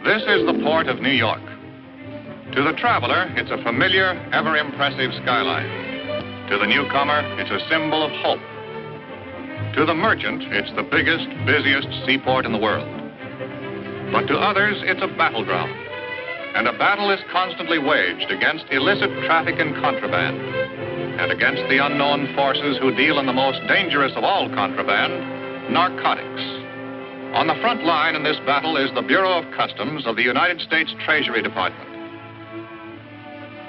This is the port of New York. To the traveler, it's a familiar, ever-impressive skyline. To the newcomer, it's a symbol of hope. To the merchant, it's the biggest, busiest seaport in the world. But to others, it's a battleground. And a battle is constantly waged against illicit traffic in contraband and against the unknown forces who deal in the most dangerous of all contraband, narcotics. On the front line in this battle is the Bureau of Customs of the United States Treasury Department.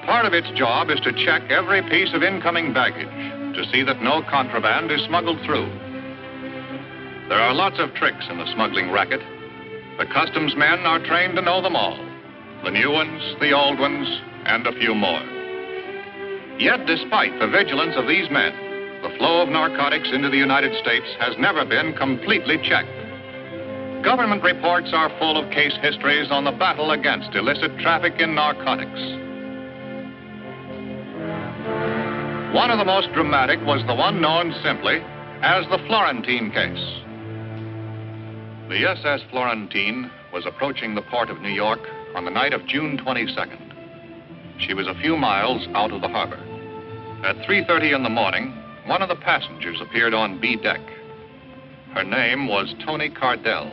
Part of its job is to check every piece of incoming baggage to see that no contraband is smuggled through. There are lots of tricks in the smuggling racket. The customs men are trained to know them all. The new ones, the old ones, and a few more. Yet, despite the vigilance of these men, the flow of narcotics into the United States has never been completely checked. Government reports are full of case histories on the battle against illicit traffic in narcotics. One of the most dramatic was the one known simply as the Florentine case. The SS Florentine was approaching the port of New York on the night of June 22nd. She was a few miles out of the harbor. At 3:30 in the morning, one of the passengers appeared on B deck. Her name was Toni Cardell.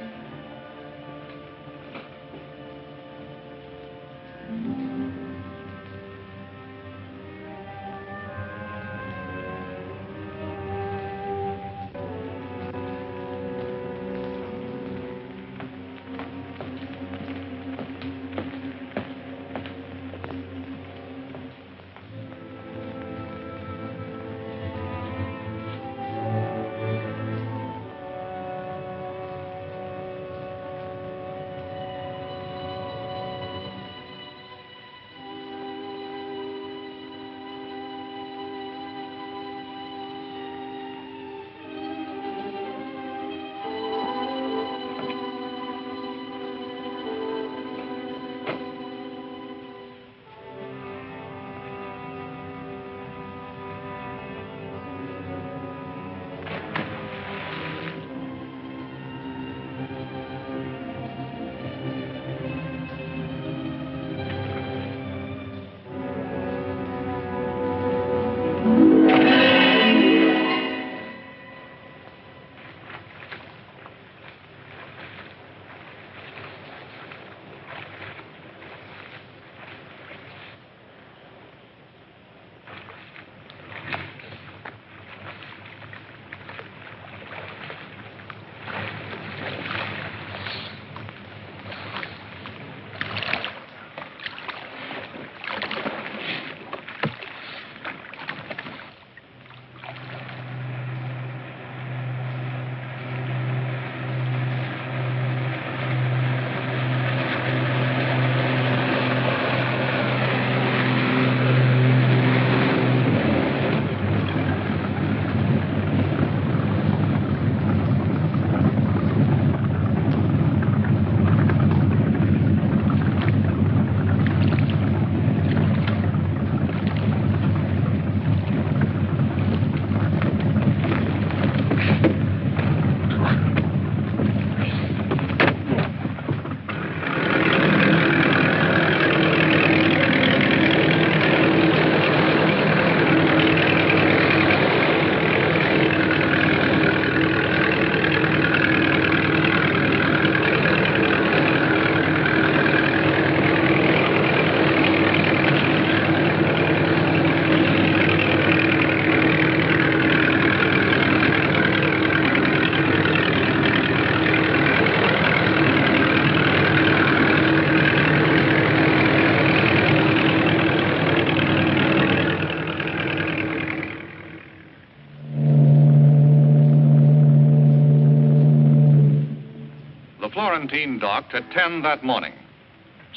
Florentine docked at 10 that morning.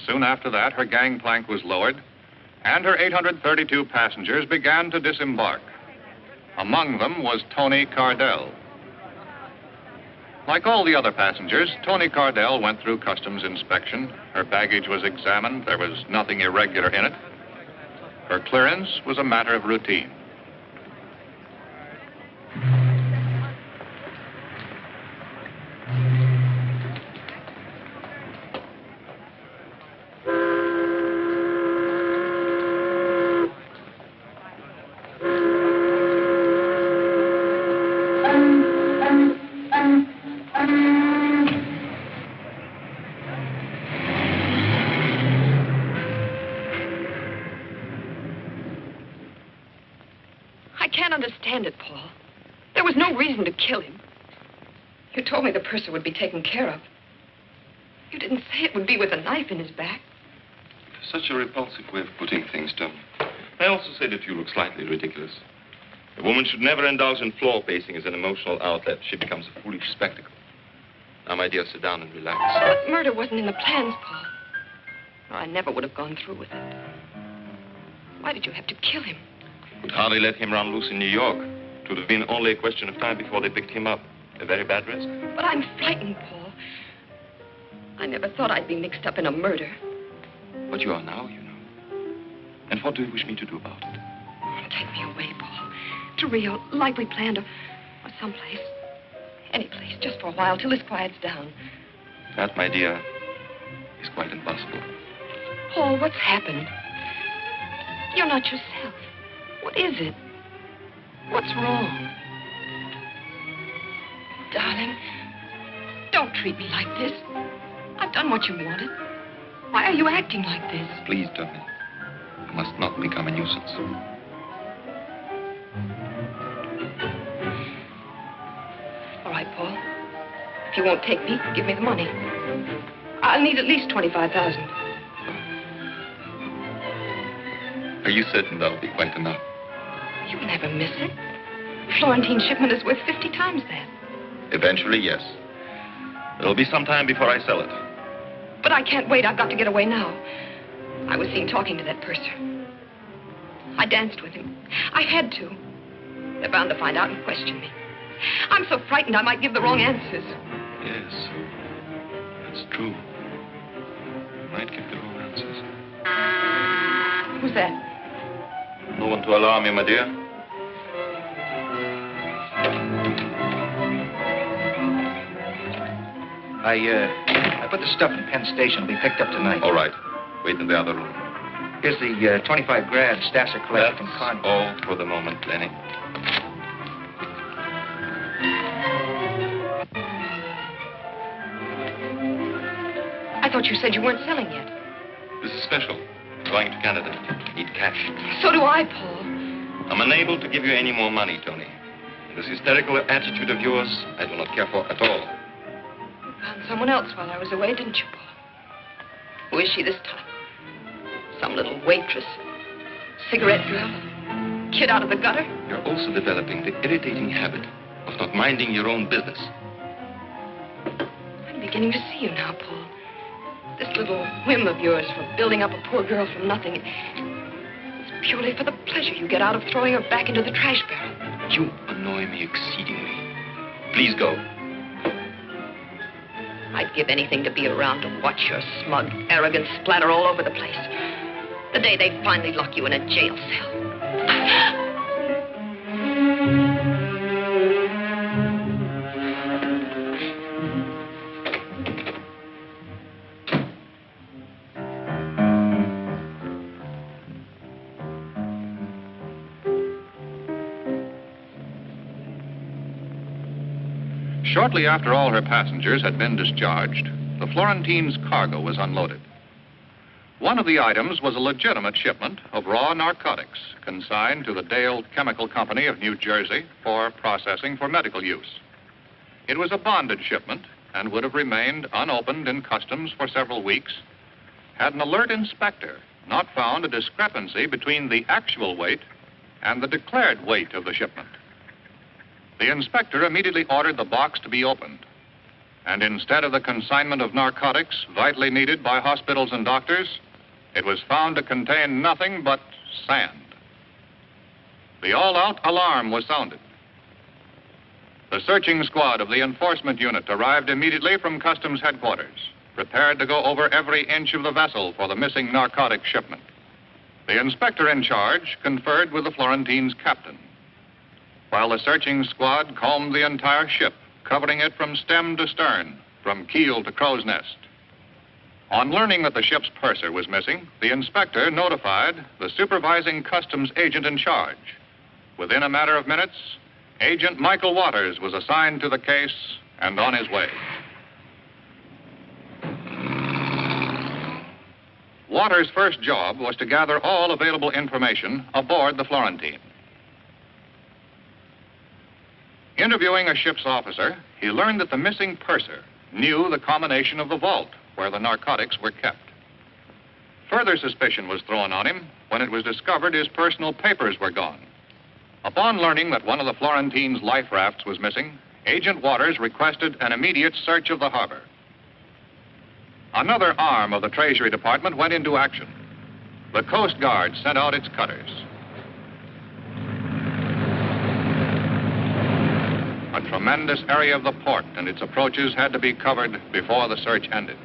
Soon after that, her gangplank was lowered, and her 832 passengers began to disembark. Among them was Toni Cardell. Like all the other passengers, Toni Cardell went through customs inspection. Her baggage was examined. There was nothing irregular in it. Her clearance was a matter of routine. can't understand it, Paul. There was no reason to kill him. You told me the purser would be taken care of. You didn't say it would be with a knife in his back. Such a repulsive way of putting things, Toni. I also say that you look slightly ridiculous. A woman should never indulge in floor pacing as an emotional outlet. She becomes a foolish spectacle. Now, my dear, sit down and relax. But murder wasn't in the plans, Paul. Or I never would have gone through with it. Why did you have to kill him? Would hardly let him run loose in New York. It would have been only a question of time before they picked him up. A very bad risk. But I'm frightened, Paul. I never thought I'd be mixed up in a murder. But you are now, you know. And what do you wish me to do about it? Take me away, Paul. To Rio, like we planned, or someplace. Any place, just for a while, till this quiets down. That, my dear, is quite impossible. Paul, what's happened? You're not yourself. What is it? What's wrong? Darling, don't treat me like this. I've done what you wanted. Why are you acting like this? Please, Toni. You must not become a nuisance. All right, Paul. If you won't take me, give me the money. I'll need at least $25,000. Are you certain that'll be quite enough? You'll never miss it. Florentine shipment is worth 50 times that. Eventually, yes. It'll be some time before I sell it. But I can't wait. I've got to get away now. I was seen talking to that purser. I danced with him. I had to. They're bound to find out and question me. I'm so frightened I might give the wrong answers. Yes, that's true. You might give the wrong answers. Who's that? No one to alarm you, my dear. I put the stuff in Penn Station. It'll be picked up tonight. All right. Wait in the other room. Here's the 25 grand Stasser collected from That's Cardell. all for the moment, Lenny. I thought you said you weren't selling yet. This is special. Going to Canada. Need cash. So do I, Paul. I'm unable to give you any more money, Toni. This hysterical attitude of yours, I do not care for at all. You found someone else while I was away, didn't you, Paul? Who is she this time? Some little waitress? Cigarette girl? Kid out of the gutter? You're also developing the irritating habit of not minding your own business. I'm beginning to see you now, Paul. This little whim of yours for building up a poor girl from nothing, it's purely for the pleasure you get out of throwing her back into the trash barrel. You annoy me exceedingly. Please go. I'd give anything to be around to watch your smug arrogance splatter all over the place. The day they finally lock you in a jail cell. Shortly after all her passengers had been discharged, the Florentine's cargo was unloaded. One of the items was a legitimate shipment of raw narcotics consigned to the Dale Chemical Company of New Jersey for processing for medical use. It was a bonded shipment and would have remained unopened in customs for several weeks had an alert inspector not found a discrepancy between the actual weight and the declared weight of the shipment. The inspector immediately ordered the box to be opened. And instead of the consignment of narcotics vitally needed by hospitals and doctors, it was found to contain nothing but sand. The all-out alarm was sounded. The searching squad of the enforcement unit arrived immediately from customs headquarters, prepared to go over every inch of the vessel for the missing narcotic shipment. The inspector in charge conferred with the Florentine's captain, while the searching squad combed the entire ship, covering it from stem to stern, from keel to crow's nest. On learning that the ship's purser was missing, the inspector notified the supervising customs agent in charge. Within a matter of minutes, Agent Michael Waters was assigned to the case and on his way. Waters' first job was to gather all available information aboard the Florentine. Interviewing a ship's officer, he learned that the missing purser knew the combination of the vault where the narcotics were kept. Further suspicion was thrown on him when it was discovered his personal papers were gone. Upon learning that one of the Florentine's life rafts was missing, Agent Waters requested an immediate search of the harbor. Another arm of the Treasury Department went into action. The Coast Guard sent out its cutters. A tremendous area of the port and its approaches had to be covered before the search ended.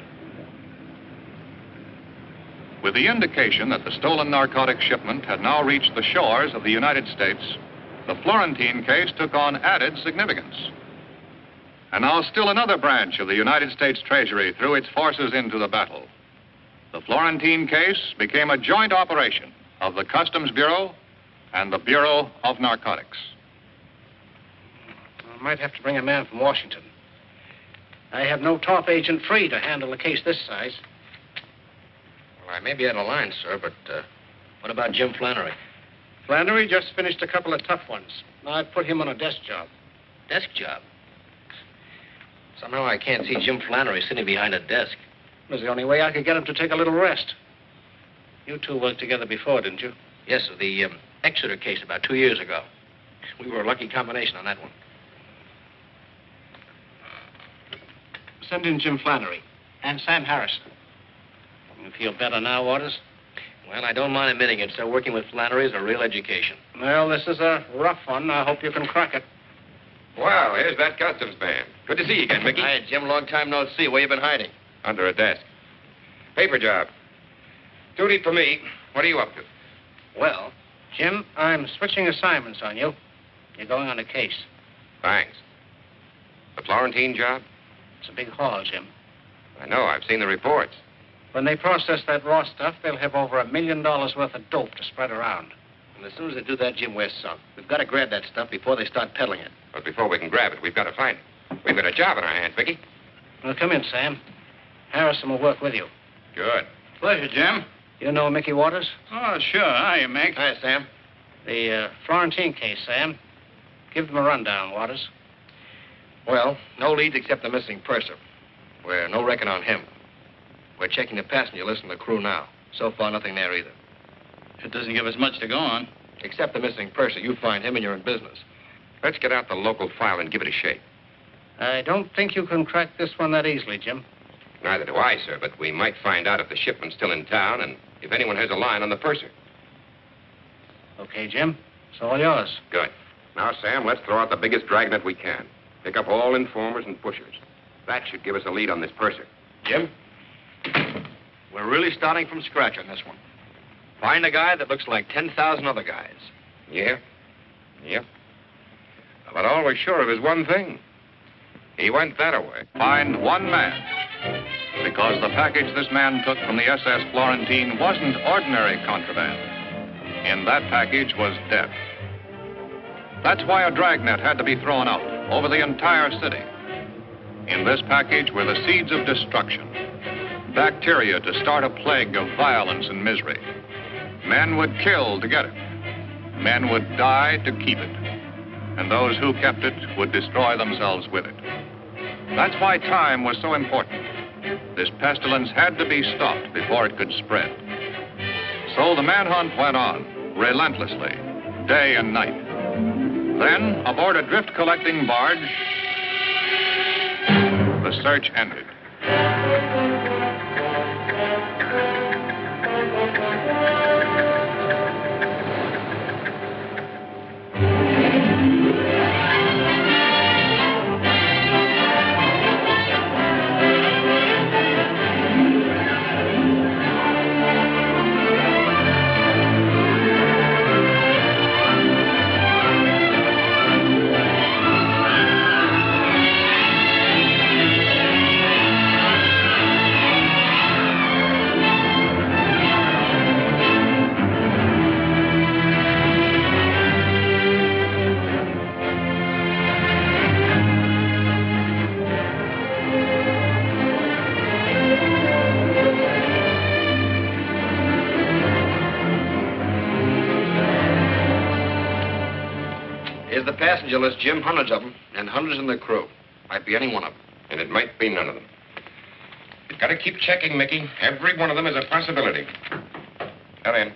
With the indication that the stolen narcotic shipment had now reached the shores of the United States, the Florentine case took on added significance. And now still another branch of the United States Treasury threw its forces into the battle. The Florentine case became a joint operation of the Customs Bureau and the Bureau of Narcotics. I might have to bring a man from Washington. I have no top agent free to handle a case this size. Well, I may be out of line, sir, but what about Jim Flannery? Flannery just finished a couple of tough ones. Now I've put him on a desk job. Desk job? Somehow I can't see Jim Flannery sitting behind a desk. It was the only way I could get him to take a little rest. You two worked together before, didn't you? Yes, sir, the Exeter case about 2 years ago. We were a lucky combination on that one. Send in Jim Flannery and Sam Harrison. You feel better now, Waters? Well, I don't mind admitting it, sir. Working with Flannery is a real education. Well, this is a rough one. I hope you can crack it. Wow, here's that customs man. Good to see you again, Mickey. Hi, Jim. Long time no see. Where you been hiding? Under a desk. Paper job. Duty for me. What are you up to? Well, Jim, I'm switching assignments on you. You're going on a case. Thanks. The Florentine job? It's a big haul, Jim. I know. I've seen the reports. When they process that raw stuff, they'll have over $1 million worth of dope to spread around. And as soon as they do that, Jim, we're sunk. We've got to grab that stuff before they start peddling it. But before we can grab it, we've got to find it. We've got a job in our hands, Mickey. Well, come in, Sam. Harrison will work with you. Good. Pleasure, Jim. You know Mickey Waters? Oh, sure. Hiya, Mick. Hi, Sam. The Florentine case, Sam. Give them a rundown, Waters. Well, no leads except the missing purser. We're no reckon on him. We're checking the passenger list and the crew now. So far, nothing there either. It doesn't give us much to go on. Except the missing purser. You find him and you're in business. Let's get out the local file and give it a shake. I don't think you can crack this one that easily, Jim. Neither do I, sir, but we might find out if the shipment's still in town and if anyone has a line on the purser. Okay, Jim. It's all yours. Good. Now, Sam, let's throw out the biggest dragnet we can. Pick up all informers and pushers. That should give us a lead on this purser. Jim? We're really starting from scratch on this one. Find a guy that looks like 10,000 other guys. Yeah? Yep. But all we're sure of is one thing. He went that way. Find one man. Because the package this man took from the SS Florentine wasn't ordinary contraband. In that package was death. That's why a dragnet had to be thrown out over the entire city. In this package were the seeds of destruction. Bacteria to start a plague of violence and misery. Men would kill to get it. Men would die to keep it. And those who kept it would destroy themselves with it. That's why time was so important. This pestilence had to be stopped before it could spread. So the manhunt went on, relentlessly, day and night. Then, aboard a drift-collecting barge, the search ended. Here's the passenger list, Jim. Hundreds of them, and hundreds in the crew. Might be any one of them. And it might be none of them. You've got to keep checking, Mickey. Every one of them is a possibility. Come in.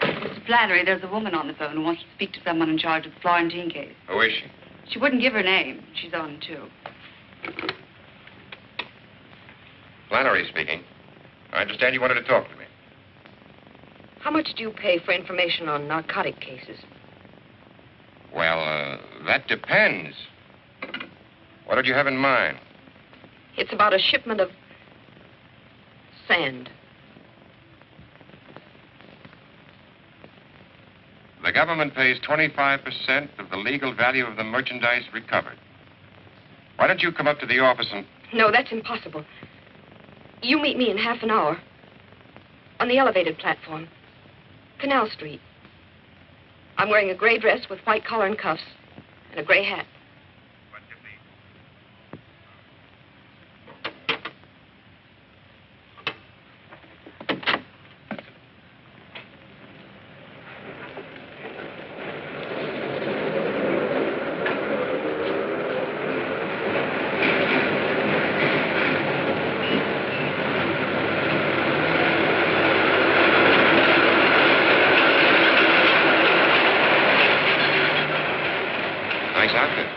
Mr. Flannery, there's a woman on the phone who wants to speak to someone in charge of the Florentine case. Who is she? She wouldn't give her name. She's on, too. Flannery speaking. I understand you wanted to talk to me. How much do you pay for information on narcotic cases? Well, that depends. What did you have in mind? It's about a shipment of sand. The government pays 25% of the legal value of the merchandise recovered. Why don't you come up to the office and... No, that's impossible. You meet me in half an hour on the elevated platform, Canal Street. I'm wearing a gray dress with white collar and cuffs and a gray hat. Nice outfit.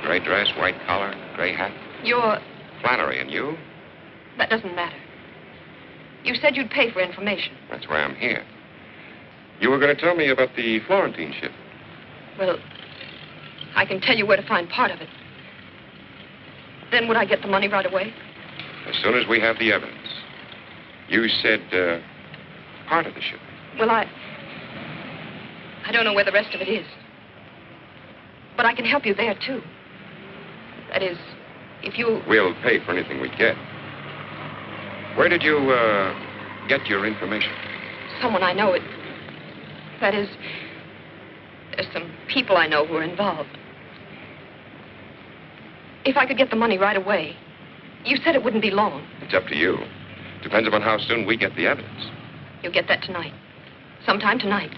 Gray dress, white collar, gray hat. You're... Flannery, and you? That doesn't matter. You said you'd pay for information. That's why I'm here. You were going to tell me about the Florentine ship. Well, I can tell you where to find part of it. Then would I get the money right away? As soon as we have the evidence. You said, part of the ship. Well, I don't know where the rest of it is. But I can help you there, too. That is, if you... We'll pay for anything we get. Where did you, get your information? Someone I know. That is, there's some people I know who are involved. If I could get the money right away, you said it wouldn't be long. It's up to you. Depends upon how soon we get the evidence. You'll get that tonight. Sometime tonight.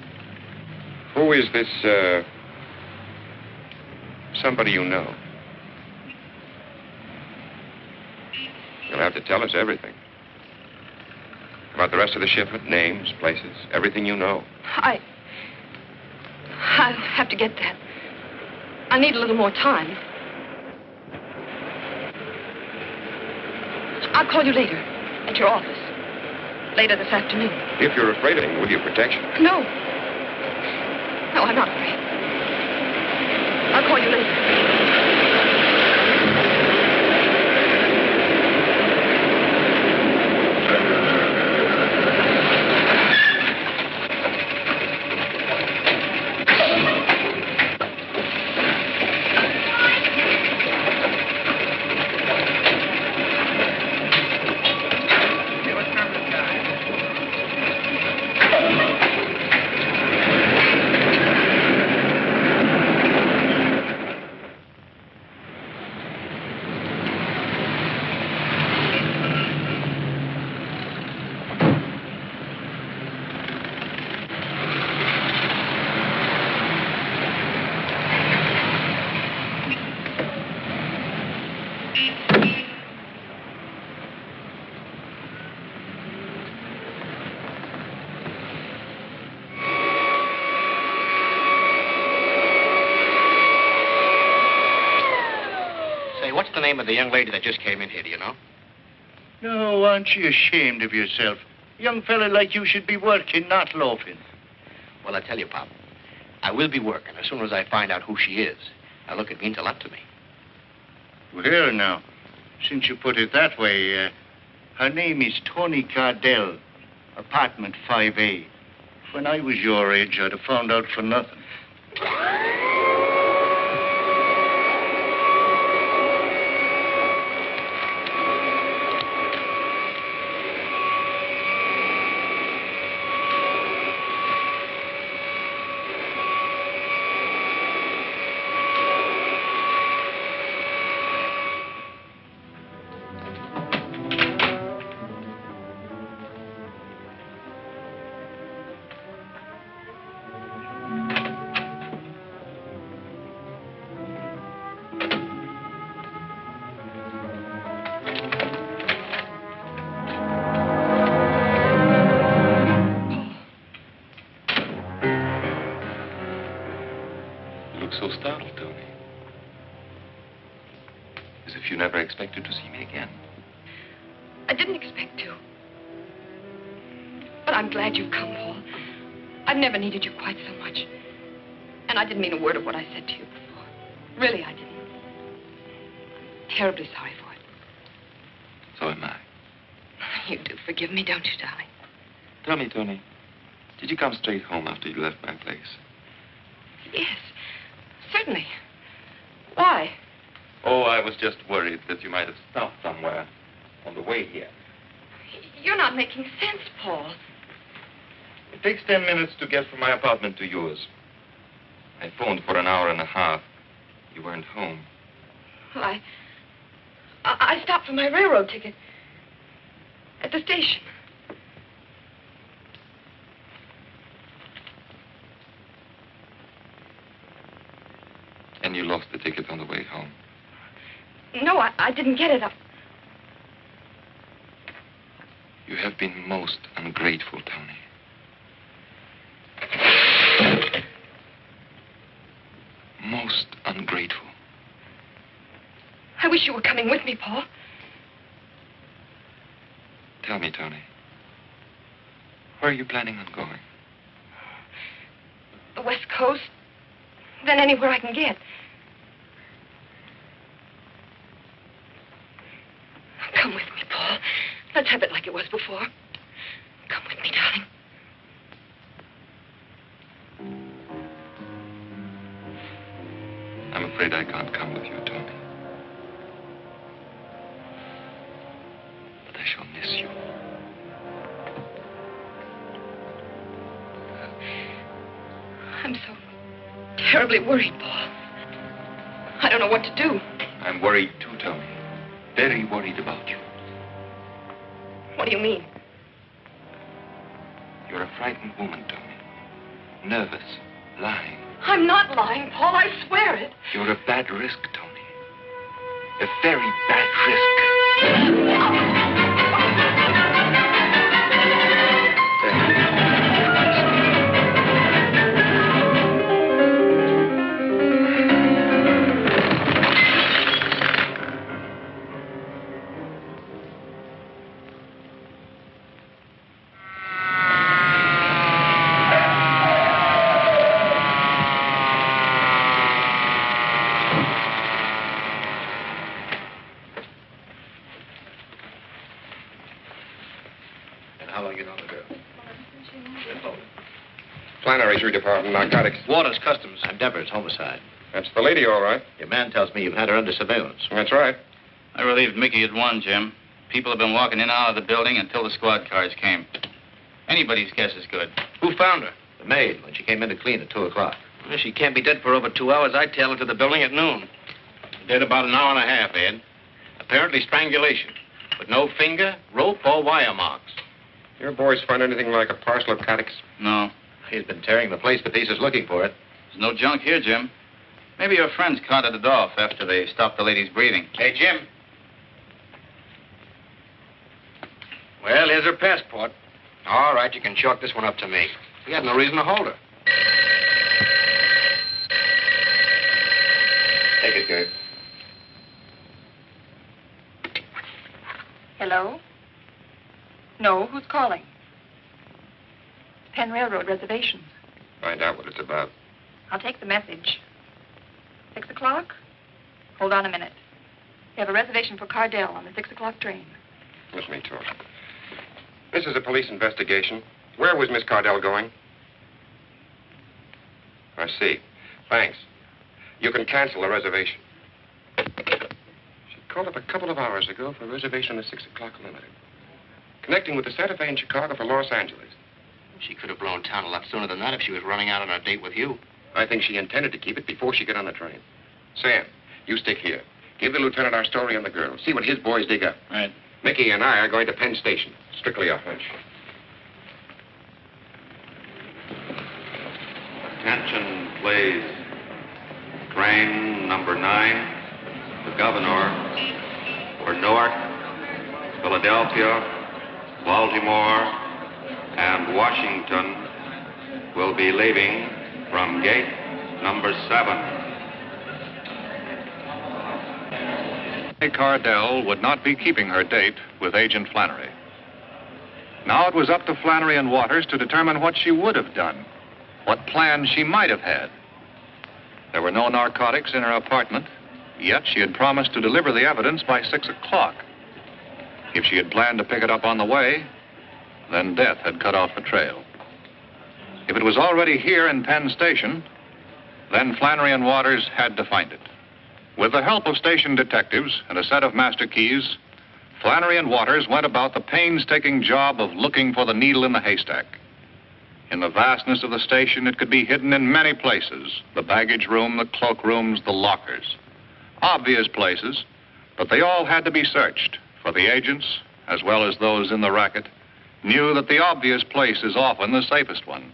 Who is this, somebody you know? You'll have to tell us everything. About the rest of the shipment, names, places, everything you know. I'll have to get that. I need a little more time. I'll call you later at your office. Later this afternoon. If you're afraid of anything, we'll give you protection. No. No, I'm not afraid. I'll call you later. What's the name of the young lady that just came in here, do you know? No, aren't you ashamed of yourself? A young fella like you should be working, not loafing. Well, I tell you, Pop, I will be working as soon as I find out who she is. Now, look, it means a lot to me. Well, now, since you put it that way, her name is Toni Cardell, apartment 5A. When I was your age, I'd have found out for nothing. never expected to see me again. I didn't expect to. But I'm glad you've come, Paul. I've never needed you quite so much. And I didn't mean a word of what I said to you before. Really, I didn't. I'm terribly sorry for it. So am I. You do forgive me, don't you, darling? Tell me, Toni, did you come straight home after you left my place? Yes, certainly. Why? Oh, I was just worried that you might have stopped somewhere on the way here. You're not making sense, Paul. It takes 10 minutes to get from my apartment to yours. I phoned for an hour and a half. You weren't home. Well, I stopped for my railroad ticket at the station. And you lost the ticket on the way home. No, I didn't get it. You have been most ungrateful, Toni. Most ungrateful. I wish you were coming with me, Paul. Tell me, Toni, where are you planning on going? The West Coast, then anywhere I can get. Come with me, Paul. Let's have it like it was before. Come with me, darling. I'm afraid I can't come with you, Toni. But I shall miss you. I'm so terribly worried, Paul. I don't know what to do. I'm worried too, Toni. Very worried about you. What do you mean? You're a frightened woman, Toni. Nervous, lying. I'm not lying, Paul. I swear it. You're a bad risk, Toni. A very bad risk. Flannery, Jury Department, Narcotics. Waters, Customs. I'm Devers, homicide. That's the lady, all right. Your man tells me you've had her under surveillance. That's right. I relieved Mickey at 1, Jim. People have been walking in and out of the building until the squad cars came. Anybody's guess is good. Who found her? The maid, when she came in to clean at 2 o'clock. Well, she can't be dead for over 2 hours. I tailed her to the building at noon. Dead about an hour and a half, Ed. Apparently strangulation. But no finger, rope, or wire marks. Your boys find anything like a parcel of narcotics? No. He's been tearing the place to pieces looking for it. There's no junk here, Jim. Maybe your friends carted it off after they stopped the lady's breathing. Hey, Jim. Well, here's her passport. All right, you can chalk this one up to me. We had no reason to hold her. Take it, Gert. Hello? No, who's calling? Penn Railroad reservations. Find out what it's about. I'll take the message. 6 o'clock? Hold on a minute. We have a reservation for Cardell on the 6 o'clock train. Listen to me talk. This is a police investigation. Where was Miss Cardell going? I see. Thanks. You can cancel the reservation. She called up a couple of hours ago for a reservation on the 6 o'clock limited. Connecting with the Santa Fe in Chicago for Los Angeles. She could have blown town a lot sooner than that if she was running out on a date with you. I think she intended to keep it before she got on the train. Sam, you stick here. Give the lieutenant our story on the girl. See what his boys dig up. Right. Mickey and I are going to Penn Station. Strictly a hunch. Attention, please. Train number 9, the Governor, for Newark, Philadelphia, Baltimore, and Washington will be leaving from gate number 7. Cardell would not be keeping her date with Agent Flannery. Now it was up to Flannery and Waters to determine what she would have done, what plans she might have had. There were no narcotics in her apartment, yet she had promised to deliver the evidence by 6 o'clock. If she had planned to pick it up on the way, then death had cut off the trail. If it was already here in Penn Station, then Flannery and Waters had to find it. With the help of station detectives and a set of master keys, Flannery and Waters went about the painstaking job of looking for the needle in the haystack. In the vastness of the station, it could be hidden in many places: the baggage room, the cloakrooms, the lockers. Obvious places, but they all had to be searched, for the agents, as well as those in the racket, knew that the obvious place is often the safest one.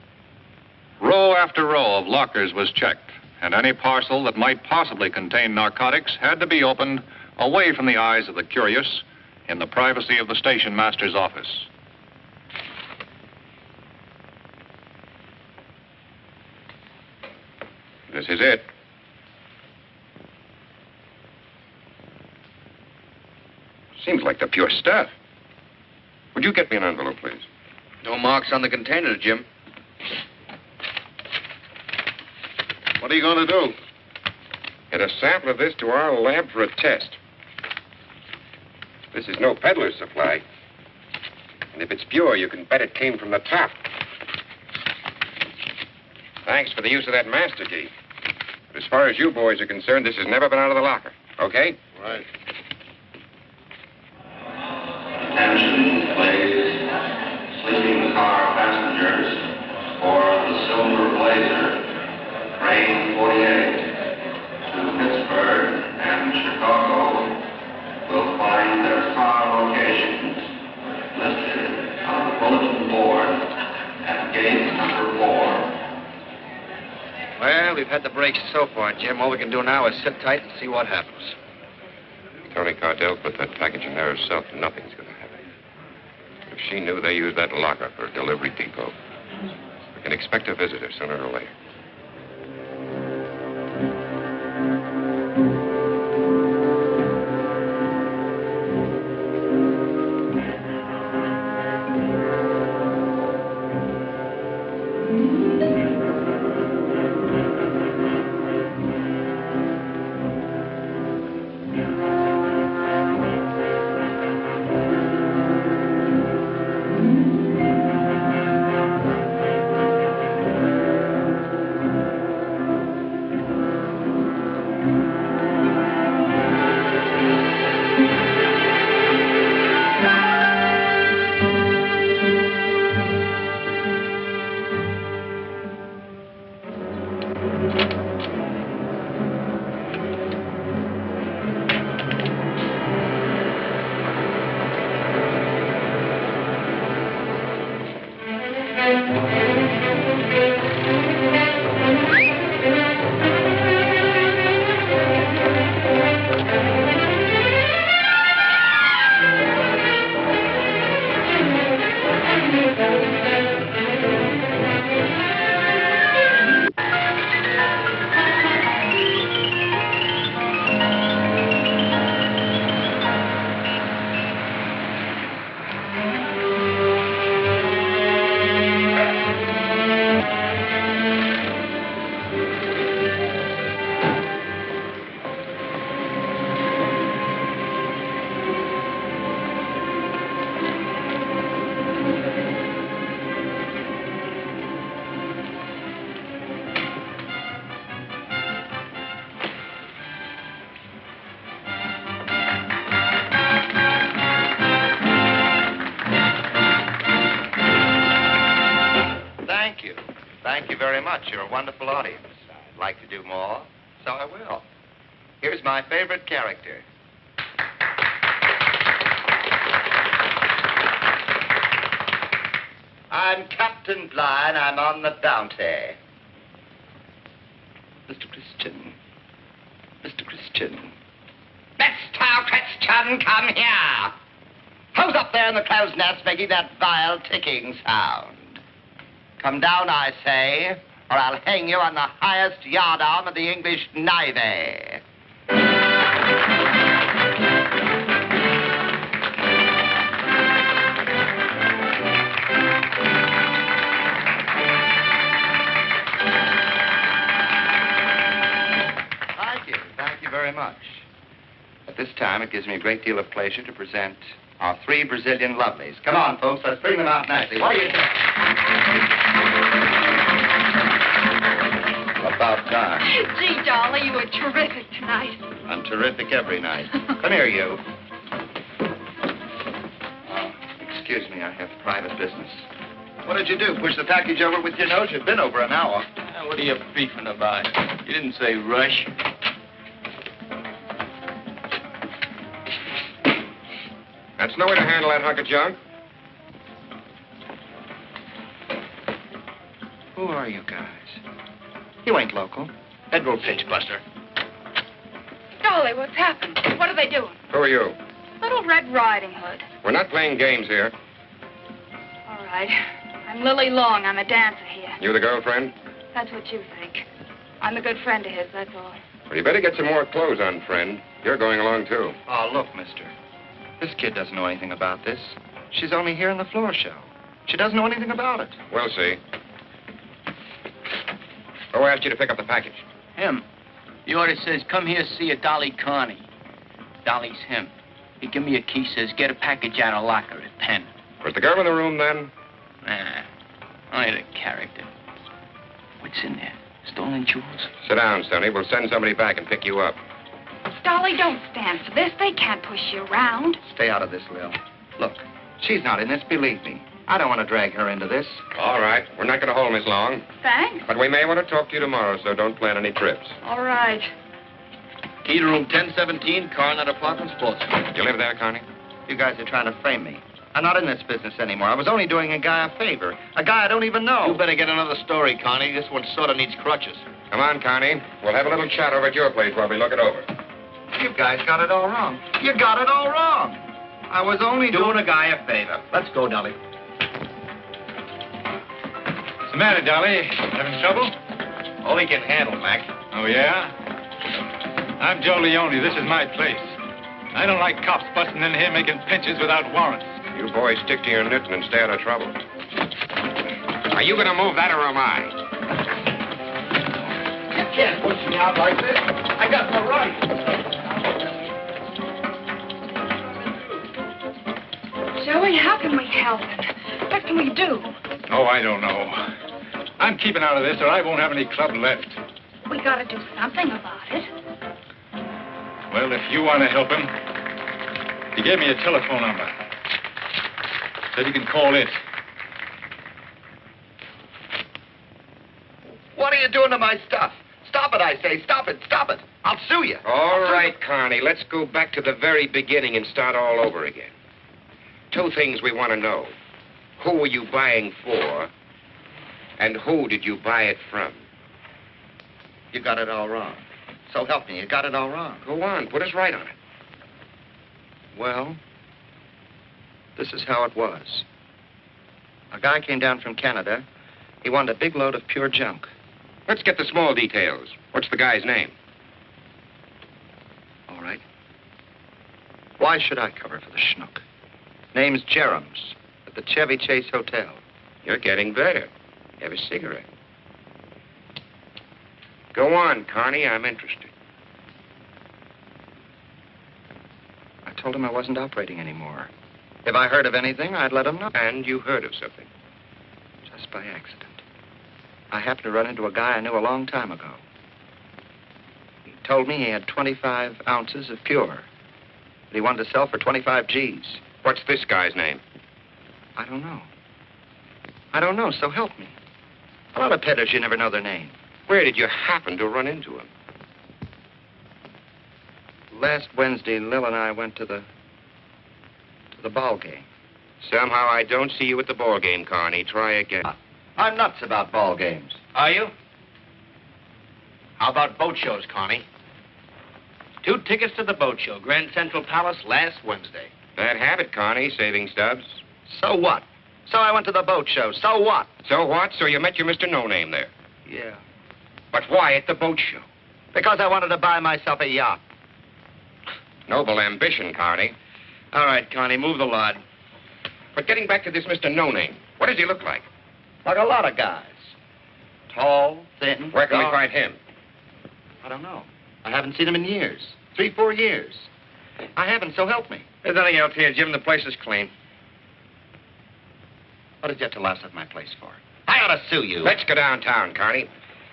Row after row of lockers was checked, and any parcel that might possibly contain narcotics had to be opened away from the eyes of the curious in the privacy of the station master's office. This is it. Seems like the pure stuff. Would you get me an envelope, please? No marks on the container, Jim. What are you going to do? Get a sample of this to our lab for a test. This is no peddler's supply. And if it's pure, you can bet it came from the top. Thanks for the use of that master key. But as far as you boys are concerned, this has never been out of the locker. Okay? Right. Attention, please. Sleeping car passengers for the Silver Blazer, train 48 to Pittsburgh and Chicago will find their car locations listed on the bulletin board at gate number 4. Well, we've had the breaks so far, Jim. All we can do now is sit tight and see what happens. Toni Cardell put that package in there herself. Nothing's going to happen. If she knew they used that locker for a delivery depot, we can expect a visitor sooner or later. Thank you very much. You're a wonderful audience. I'd like to do more, so I will. Here's my favorite character. I'm Captain Blind. I'm on the bounty. Mr. Christian. Mr. Christian. Mr. Christian, come here. Who's up there in the crow's nest making that vile ticking sound? Come down, I say, or I'll hang you on the highest yardarm of the English Navy. this time, it gives me a great deal of pleasure to present our 3 Brazilian lovelies. Come on, folks, let's bring them out nicely. What do you think? About time. Gee, Dolly, you were terrific tonight. I'm terrific every night. Come here, you. Excuse me, I have private business. What did you do? Push the package over with your nose? You've been over an hour. What are you beefing about? You didn't say rush. That's no way to handle that hunk of junk. Who are you guys? You ain't local. Federal pinch buster. Dolly, what's happened? What are they doing? Who are you? Little Red Riding Hood. We're not playing games here. All right. I'm Lily Long. I'm a dancer here. You the girlfriend? That's what you think. I'm a good friend of his, that's all. Well, you better get some more clothes on, friend. You're going along, too. Oh, look, mister. This kid doesn't know anything about this. She's only here in the floor show. She doesn't know anything about it. We'll see. Who asked you to pick up the package? Him. The order says, come here, see a Dolly Carney. Dolly's him. He give me a key, says, get a package out of locker at 10. Was the girl in the room then? Nah, only the character. What's in there? Stolen jewels? Sit down, Sonny. We'll send somebody back and pick you up. Dolly, don't stand for this. They can't push you around. Stay out of this, Lil. Look, she's not in this, believe me. I don't want to drag her into this. All right. We're not going to hold Miss Long. Thanks. But we may want to talk to you tomorrow, so don't plan any trips. All right. Key to room 1017, Coronet Apartment, Sports. You live there, Connie? You guys are trying to frame me. I'm not in this business anymore. I was only doing a guy a favor. A guy I don't even know. You better get another story, Connie. This one sort of needs crutches. Come on, Connie. We'll have a little chat over at your place while we look it over. You guys got it all wrong. You got it all wrong. I was only Doing a guy a favor. Let's go, Dolly. What's the matter, Dolly? Having trouble? All he can handle, Mac. Oh, yeah? I'm Joe Leone. This is my place. I don't like cops busting in here making pinches without warrants. You boys stick to your knitting and stay out of trouble. Are you going to move that or am I? You can't push me out like this. I got no right. Joey, how can we help him? What can we do? Oh, I don't know. I'm keeping out of this or I won't have any club left. We gotta do something about it. Well, if you want to help him, he gave me a telephone number. Said you can call it. What are you doing to my stuff? Stop it, I say. Stop it. Stop it. I'll sue you. All right, Connie. Let's go back to the very beginning and start all over again. 2 things we want to know. Who were you buying for? And who did you buy it from? You got it all wrong. So help me. You got it all wrong. Go on. Put us right on it. Well, this is how it was. A guy came down from Canada. He wanted a big load of pure junk. Let's get the small details. What's the guy's name? All right. Why should I cover for the schnook? Name's Jerems at the Chevy Chase Hotel. You're getting better. Have a cigarette. Go on, Connie. I'm interested. I told him I wasn't operating anymore. If I heard of anything, I'd let him know. And you heard of something. Just by accident. I happened to run into a guy I knew a long time ago. He told me he had 25 ounces of pure that he wanted to sell for 25 G's. What's this guy's name? I don't know. I don't know, so help me. A lot of peddlers, you never know their name. Where did you happen to run into him? Last Wednesday, Lil and I went to the ball game. Somehow I don't see you at the ball game, Connie. Try again. I'm nuts about ball games. Are you? How about boat shows, Connie? 2 tickets to the boat show, Grand Central Palace, last Wednesday. Bad habit, Connie, saving stubs. So what? So I went to the boat show. So what? So what? So you met your Mr. No-Name there. Yeah. But why at the boat show? Because I wanted to buy myself a yacht. Noble ambition, Connie. All right, Connie, move the lot. But getting back to this Mr. No-Name, what does he look like? Like a lot of guys. Tall, thin. Where can we dark. find him? I don't know. I haven't seen him in years. 3, 4 years. I haven't, so help me. There's nothing else here, Jim. The place is clean. What did you have to louse up my place for? I ought to sue you. Let's go downtown, Connie.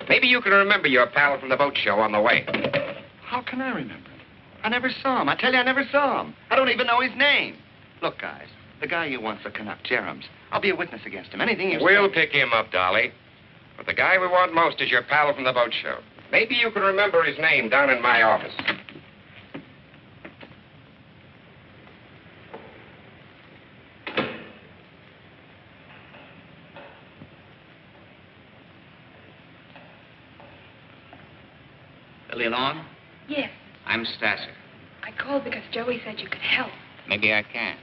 Maybe you can remember your pal from the boat show on the way. How can I remember him? I never saw him. I tell you, I never saw him. I don't even know his name. Look, guys, the guy you want's a Canuck, Jerem's. I'll be a witness against him. Anything you say. We'll pick him up, Dolly. But the guy we want most is your pal from the boat show. Maybe you can remember his name down in my office. Lily Long? Yes. I'm Stasser. I called because Joey said you could help. Maybe I can.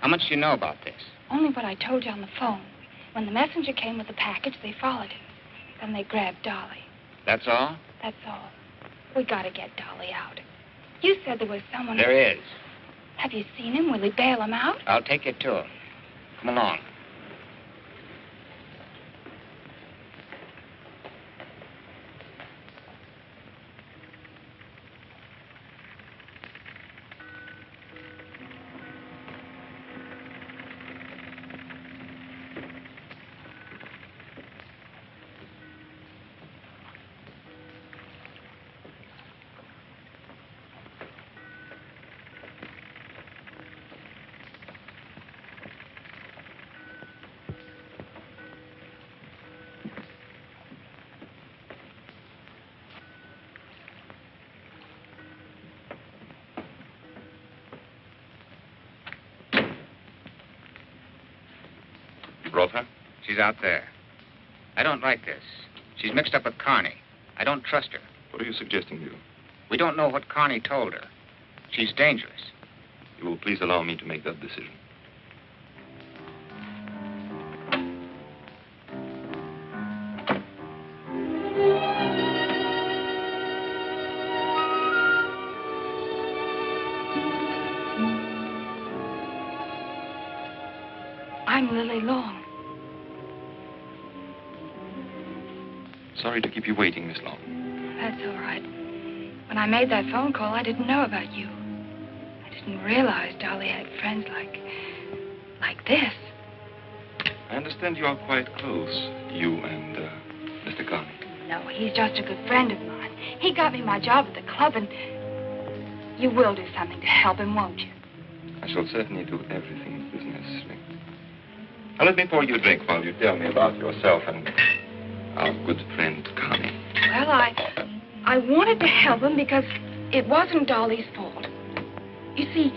How much do you know about this? Only what I told you on the phone. When the messenger came with the package, they followed him. Then they grabbed Dolly. That's all? That's all. We gotta get Dolly out. You said there was someone... There is. Have you seen him? Will he bail him out? I'll take you to him. Come along. Brought her? She's out there. I don't like this. She's mixed up with Carney. I don't trust her. What are you suggesting, Yul? We don't know what Carney told her. She's dangerous. You will please allow me to make that decision. I'm Lily Long. Sorry to keep you waiting, Miss Long. That's all right. When I made that phone call, I didn't know about you. I didn't realize Dolly had friends like this. I understand you are quite close, you and Mr. Carney. No, he's just a good friend of mine. He got me my job at the club, and you will do something to help him, won't you? I shall certainly do everything that is necessary. Now, let me pour you a drink while you tell me about yourself and our good friend, Connie. Well, I wanted to help him because it wasn't Dolly's fault. You see,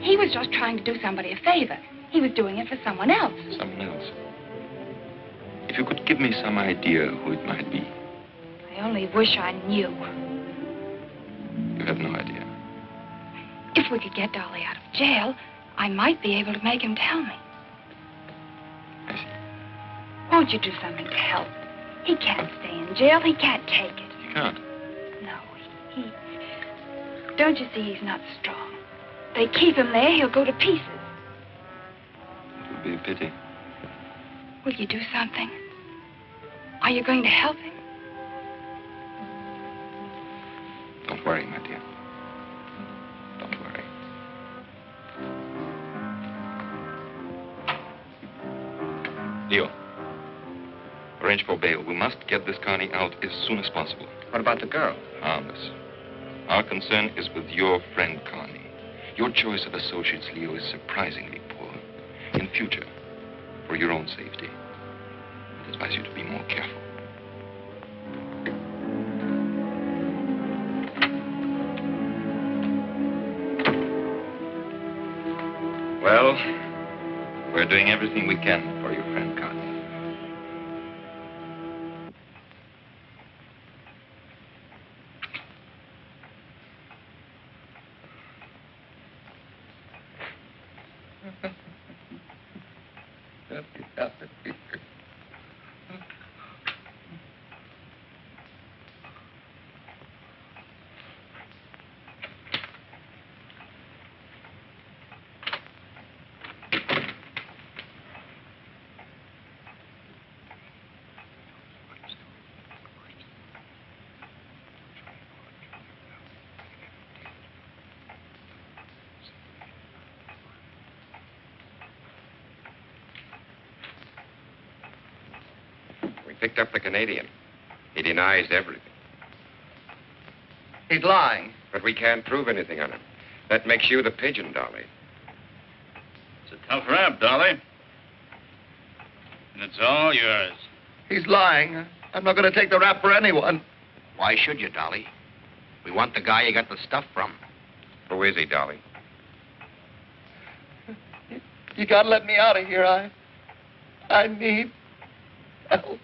he was just trying to do somebody a favor. He was doing it for someone else. Someone else? If you could give me some idea who it might be. I only wish I knew. You have no idea. If we could get Dolly out of jail, I might be able to make him tell me. I see. Won't you do something to help? He can't stay in jail. He can't take it. You can't? No, he... Don't you see he's not strong? They keep him there, he'll go to pieces. It would be a pity. Will you do something? Are you going to help him? Don't worry, my dear. Don't worry. Leo, arrange for bail. We must get this Carney out as soon as possible. What about the girl? Harmless. Our concern is with your friend, Carney. Your choice of associates, Leo, is surprisingly poor. In future, for your own safety, I advise you to be more careful. Well, we're doing everything we can for your friend, Carney. picked up the Canadian. He denies everything. He's lying. But we can't prove anything on him. That makes you the pigeon, Dolly. It's a tough rap, Dolly. And it's all yours. He's lying. I'm not going to take the rap for anyone. Why should you, Dolly? We want the guy you got the stuff from. Who is he, Dolly? You got to let me out of here. I need help.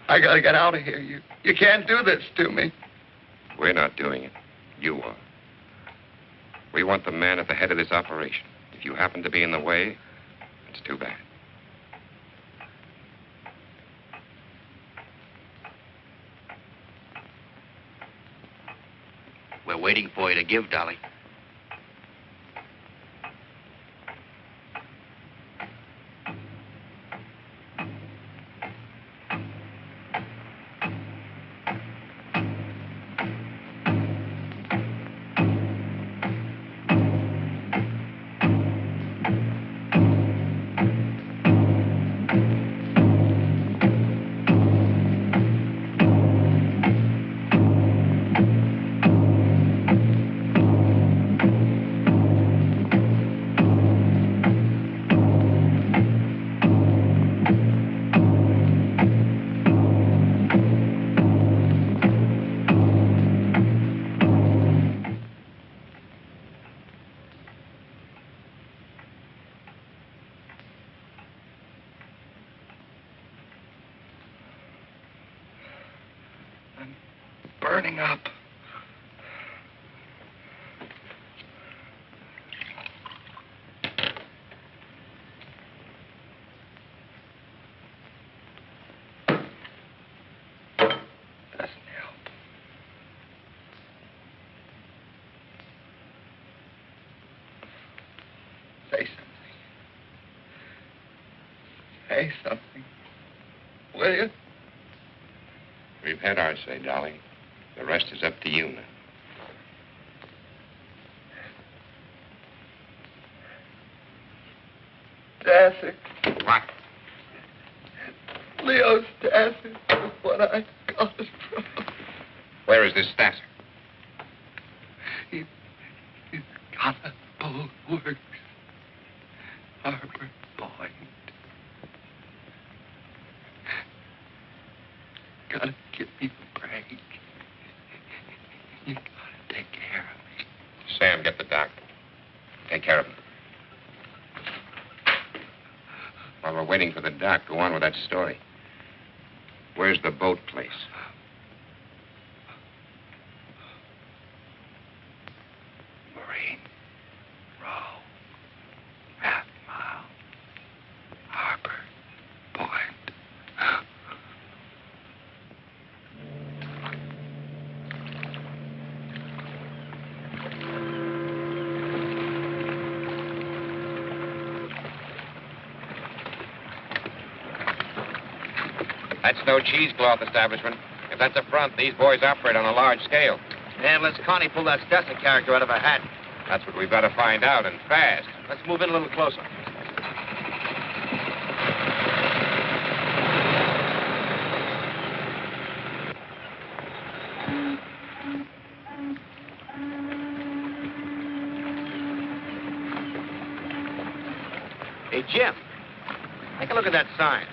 I got to get out of here. You can't do this to me. We're not doing it. You are. We want the man at the head of this operation. If you happen to be in the way, it's too bad. We're waiting for you to give, Dolly. Burning up. Doesn't help. Say something. Say something. Will you? We've had our say, Dolly. The rest is up to you now. Dasser. What? Leo's Dasser is what I got it from. Where is this Stasser? He's got a boat works. Harbor Point. Gotta give me a break. You gotta take care of me. Sam, get the doctor. Take care of him. While we're waiting for the doc, go on with that story. Where's the boat place? Marine Row. Half Mile. Harbor Point. That's no cheesecloth establishment. If that's a front, these boys operate on a large scale. And let's Connie pull that Stasser character out of her hat. That's what we've got to find out, and fast. Let's move in a little closer. Hey, Jim, take a look at that sign.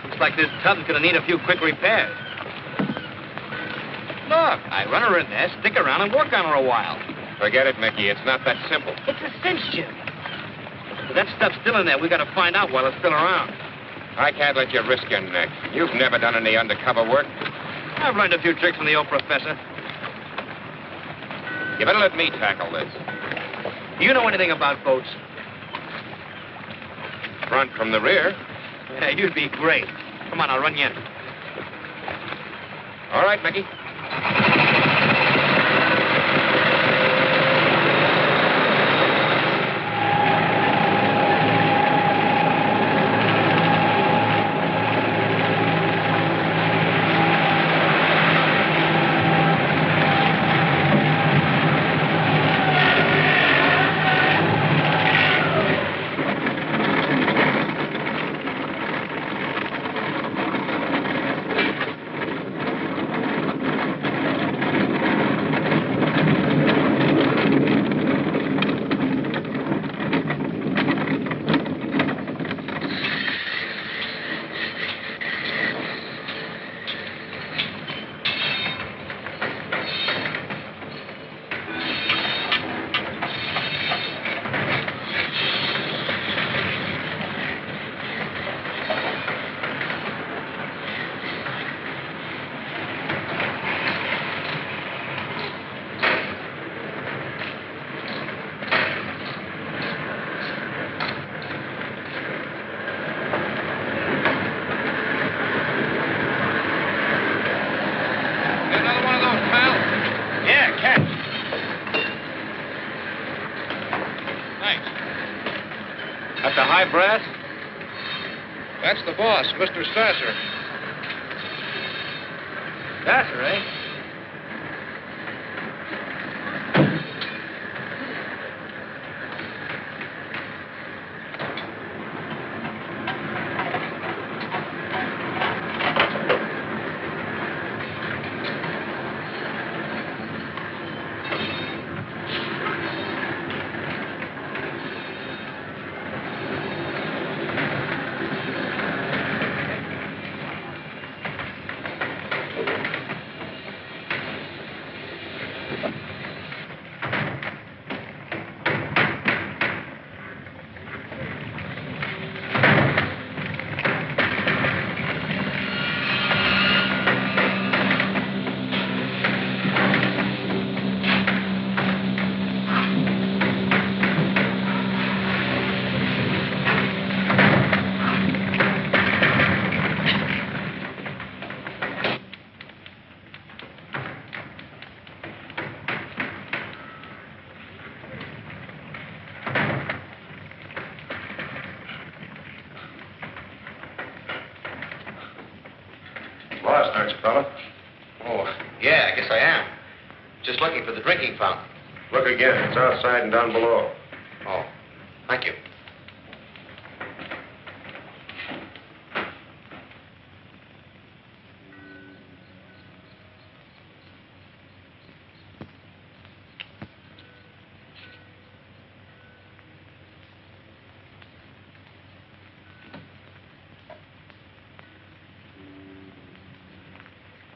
Looks like this tub's gonna need a few quick repairs. Look, I run her in there, stick around, and work on her a while. Forget it, Mickey. It's not that simple. It's a cinch, Jim. If that stuff's still in there, we gotta find out while it's still around. I can't let you risk your neck. You've never done any undercover work. I've learned a few tricks from the old professor. You better let me tackle this. Do you know anything about boats? Front from the rear. Yeah, you'd be great. Come on, I'll run you in. All right, Mickey. Hi, Brass. That's the boss, Mr. Stasser. Stasser, eh? Lost, aren't you, fella? Oh, yeah, I guess I am. Just looking for the drinking fountain. Look again. It's outside and down below. Oh, thank you.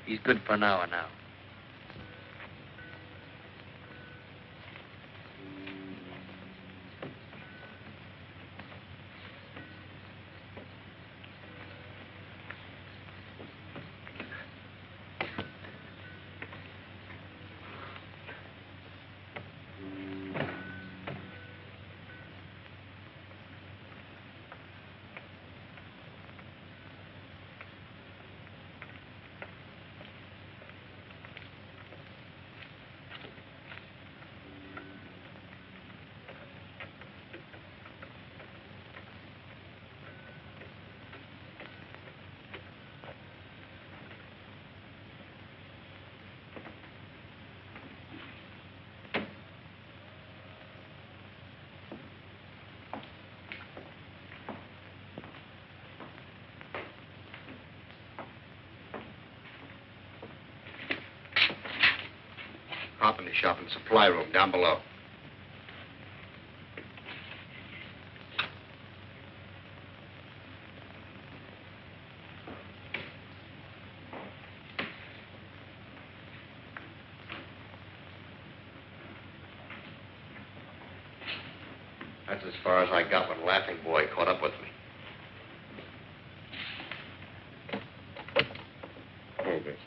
He's good for an hour now. Hop in the shop and supply room down below. That's as far as I got when Laughing Boy caught up with me. Hold it.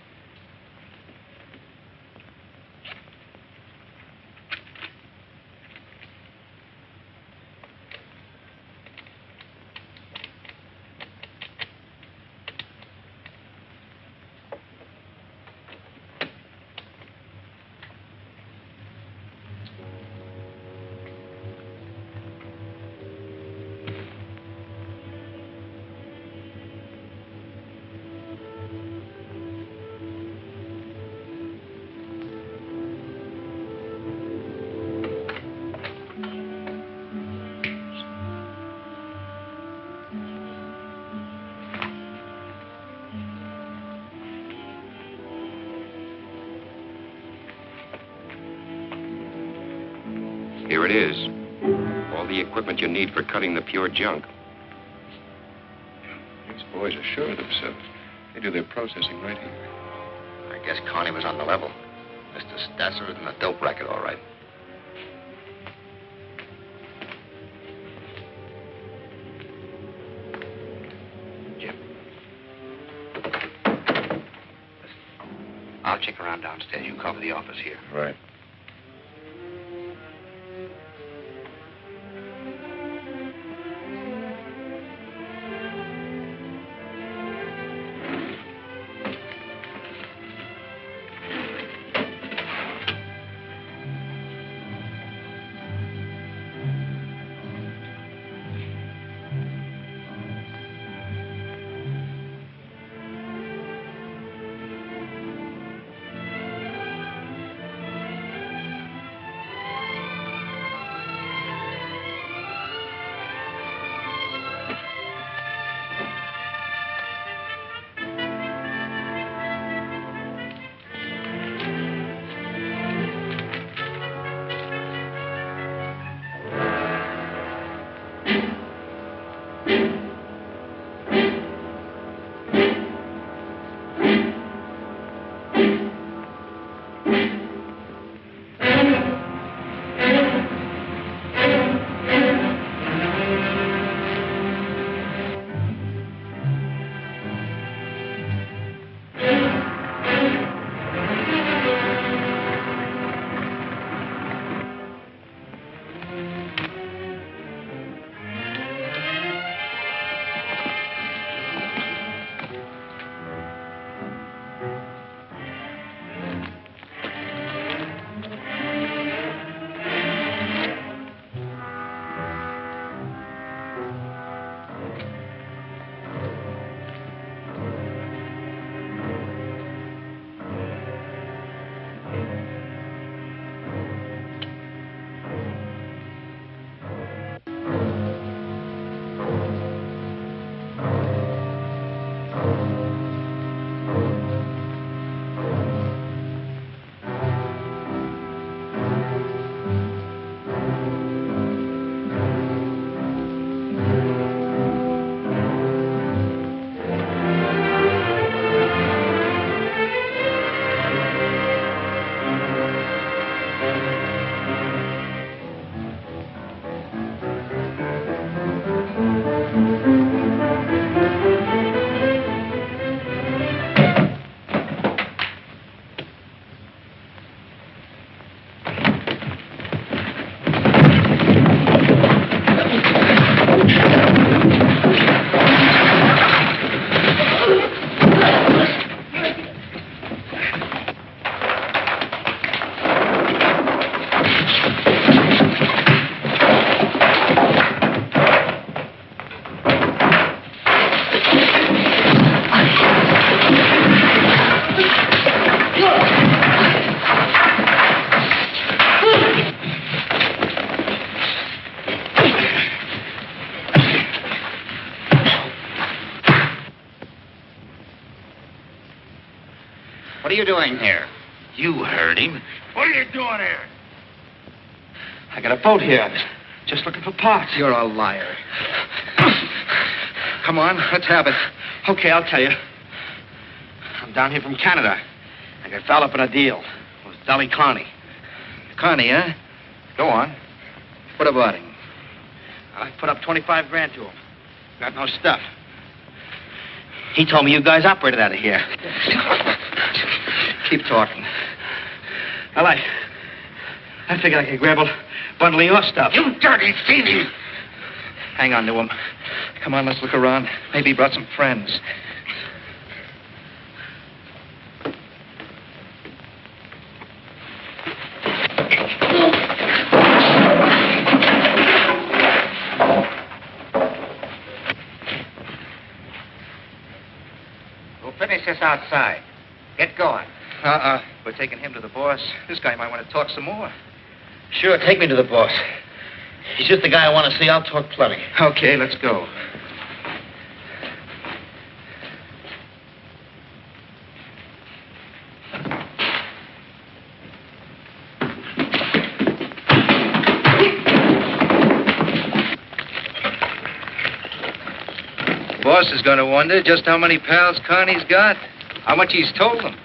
Here it is. All the equipment you need for cutting the pure junk. These boys are sure of themselves. They do their processing right here. I guess Connie was on the level. Mr. Stasser is in the dope racket, all right. Jim. I'll check around downstairs. You cover the office here. Right. are you doing here? You heard him. What are you doing here? I got a boat here. I was just looking for parts. You're a liar. Come on, let's have it. Okay, I'll tell you. I'm down here from Canada. I got fouled up in a deal with Dolly Carney. Connie, huh? Go on. What about him? I put up 25 grand to him. Got no stuff. He told me you guys operated out of here. Keep talking. Well, I figured I could grab a bundle of your stuff. You dirty thieving! Hang on to him. Come on, let's look around. Maybe he brought some friends. We'll finish this outside. Get going. We're taking him to the boss. This guy might want to talk some more. Sure, take me to the boss. He's just the guy I want to see. I'll talk plenty. Okay, let's go. Boss is going to wonder just how many pals Connie's got, how much he's told them.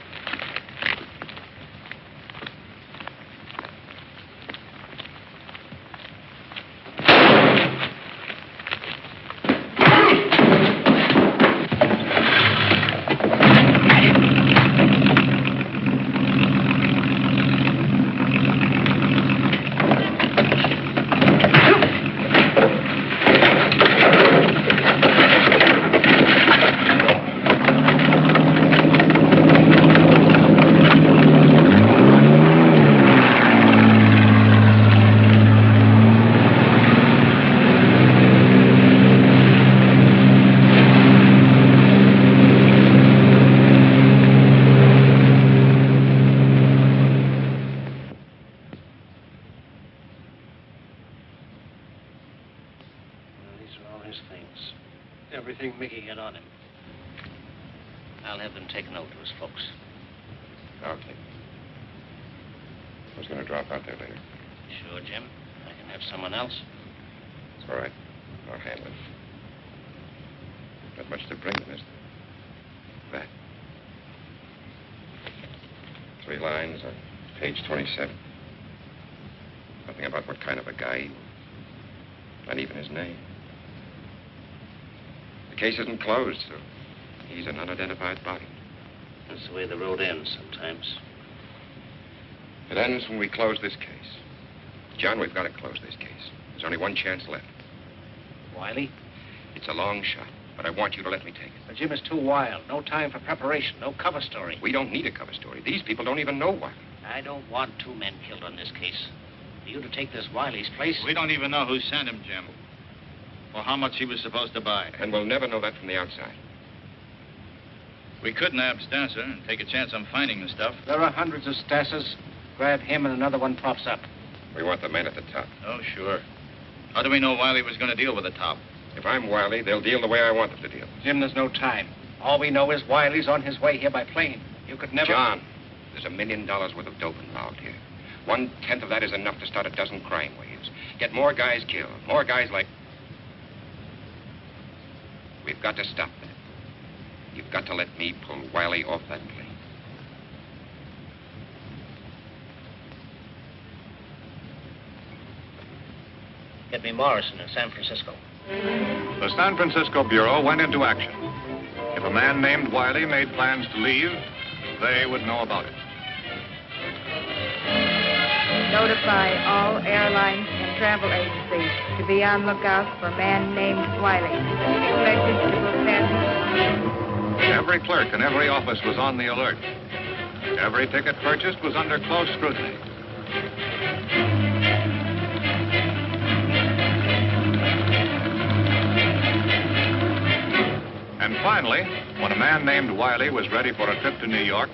Nothing about what kind of a guy he was. Not even his name. The case isn't closed, so he's an unidentified body. That's the way the road ends sometimes. It ends when we close this case. John, we've got to close this case. There's only one chance left. Wiley? It's a long shot, but I want you to let me take it. But Jim is too wild. No time for preparation. No cover story. We don't need a cover story. These people don't even know Wiley. I don't want 2 men killed on this case. For you to take this Wiley's place... We don't even know who sent him, Jim. Or how much he was supposed to buy. And we'll never know that from the outside. We could nab Stasser and take a chance on finding the stuff. There are hundreds of Stassers. Grab him and another one pops up. We want the men at the top. Oh, sure. How do we know Wiley was going to deal with the top? If I'm Wiley, they'll deal the way I want them to deal. Jim, there's no time. All we know is Wiley's on his way here by plane. You could never... John, there's $1 million worth of dope involved here. 1/10 of that is enough to start a dozen crime waves. Get more guys killed. More guys like... We've got to stop that. You've got to let me pull Wiley off that plane. Get me Morrison in San Francisco. The San Francisco Bureau went into action. If a man named Wiley made plans to leave, they would know about it. Notify all airlines and travel agencies to be on lookout for a man named Wiley. Expected to attend. Every clerk in every office was on the alert. Every ticket purchased was under close scrutiny. And finally, when a man named Wiley was ready for a trip to New York,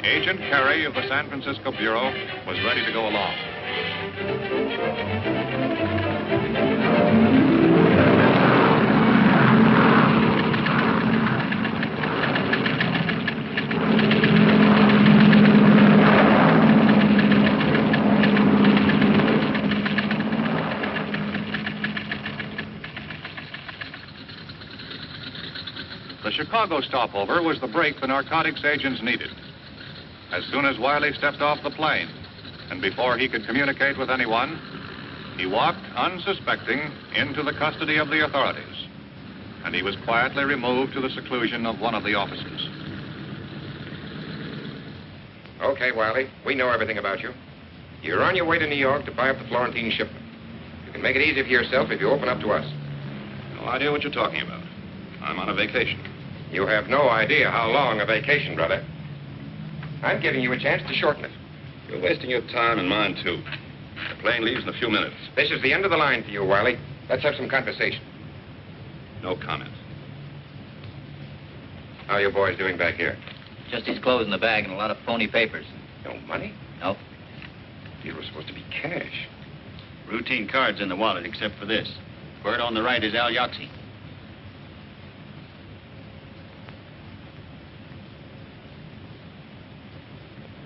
Agent Carey of the San Francisco Bureau was ready to go along. Chicago stopover was the break the narcotics agents needed. As soon as Wiley stepped off the plane, and before he could communicate with anyone, he walked, unsuspecting, into the custody of the authorities. And he was quietly removed to the seclusion of one of the offices. Okay, Wiley, we know everything about you. You're on your way to New York to buy up the Florentine shipment. You can make it easy for yourself if you open up to us. No idea what you're talking about. I'm on a vacation. You have no idea how long a vacation, brother. I'm giving you a chance to shorten it. You're wasting your time and mine, too. The plane leaves in a few minutes. This is the end of the line for you, Wiley. Let's have some conversation. No comment. How are you boys doing back here? Just his clothes in the bag and a lot of phony papers. No money? No. These were supposed to be cash. Routine cards in the wallet, except for this. Word on the right is Al Yoxie.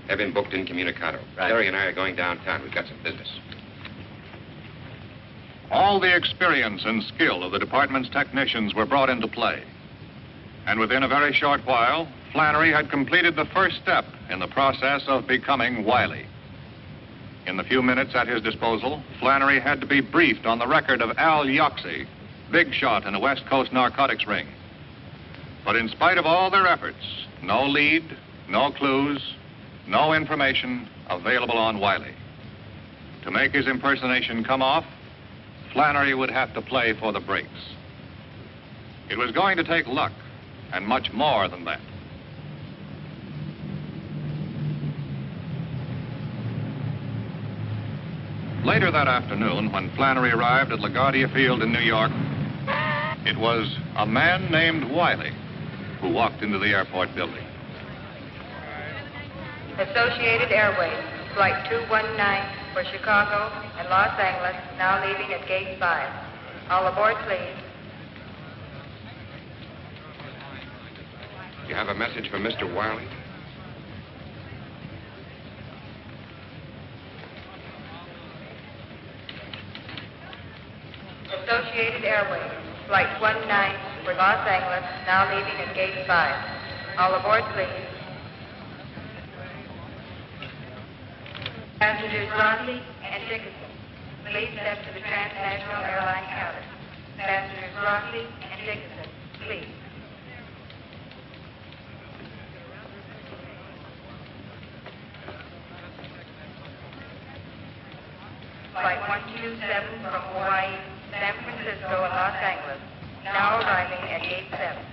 Have him booked incommunicado. Right. Terry and I are going downtown. We've got some business. All the experience and skill of the department's technicians were brought into play. And within a very short while, Flannery had completed the first step in the process of becoming Wiley. In the few minutes at his disposal, Flannery had to be briefed on the record of Al Yoxie, big shot in a West Coast narcotics ring. But in spite of all their efforts, no lead, no clues, no information available on Wiley. To make his impersonation come off, Flannery would have to play for the breaks. It was going to take luck, and much more than that. Later that afternoon, when Flannery arrived at LaGuardia Field in New York, it was a man named Wiley who walked into the airport building. Associated Airways, Flight 219 for Chicago and Los Angeles, now leaving at Gate 5. All aboard, please. You have a message from Mr. Wiley? Associated Airways, Flight 19 for Los Angeles, now leaving at Gate 5. All aboard, please. Passengers Rossi and Dickinson, please step to the transnational airline counter. Passengers Rossi and Dickinson, please. Flight 127 from Hawaii, San Francisco, and Los Angeles, now arriving at Gate 7.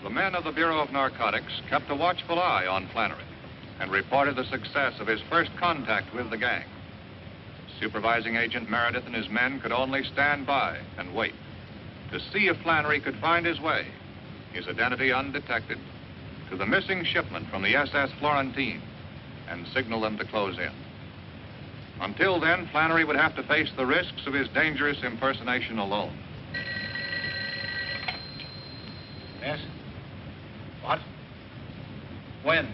The men of the Bureau of Narcotics kept a watchful eye on Flannery and reported the success of his first contact with the gang. Supervising Agent Meredith and his men could only stand by and wait to see if Flannery could find his way, his identity undetected, to the missing shipment from the SS Florentine and signal them to close in. Until then, Flannery would have to face the risks of his dangerous impersonation alone. Yes? What? When?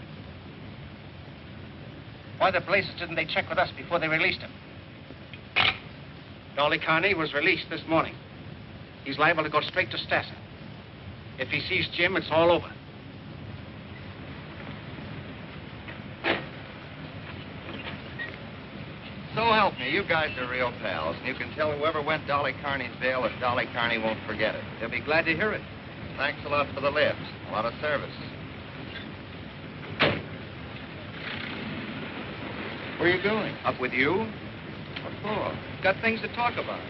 Why the blazes didn't they check with us before they released him? Dolly Carney was released this morning. He's liable to go straight to Stassen. If he sees Jim, it's all over. So help me, you guys are real pals, and you can tell whoever went Dolly Carney's bail that Dolly Carney won't forget it. They'll be glad to hear it. Thanks a lot for the lift. A lot of service. Where are you going? Up with you? What for? Got things to talk about.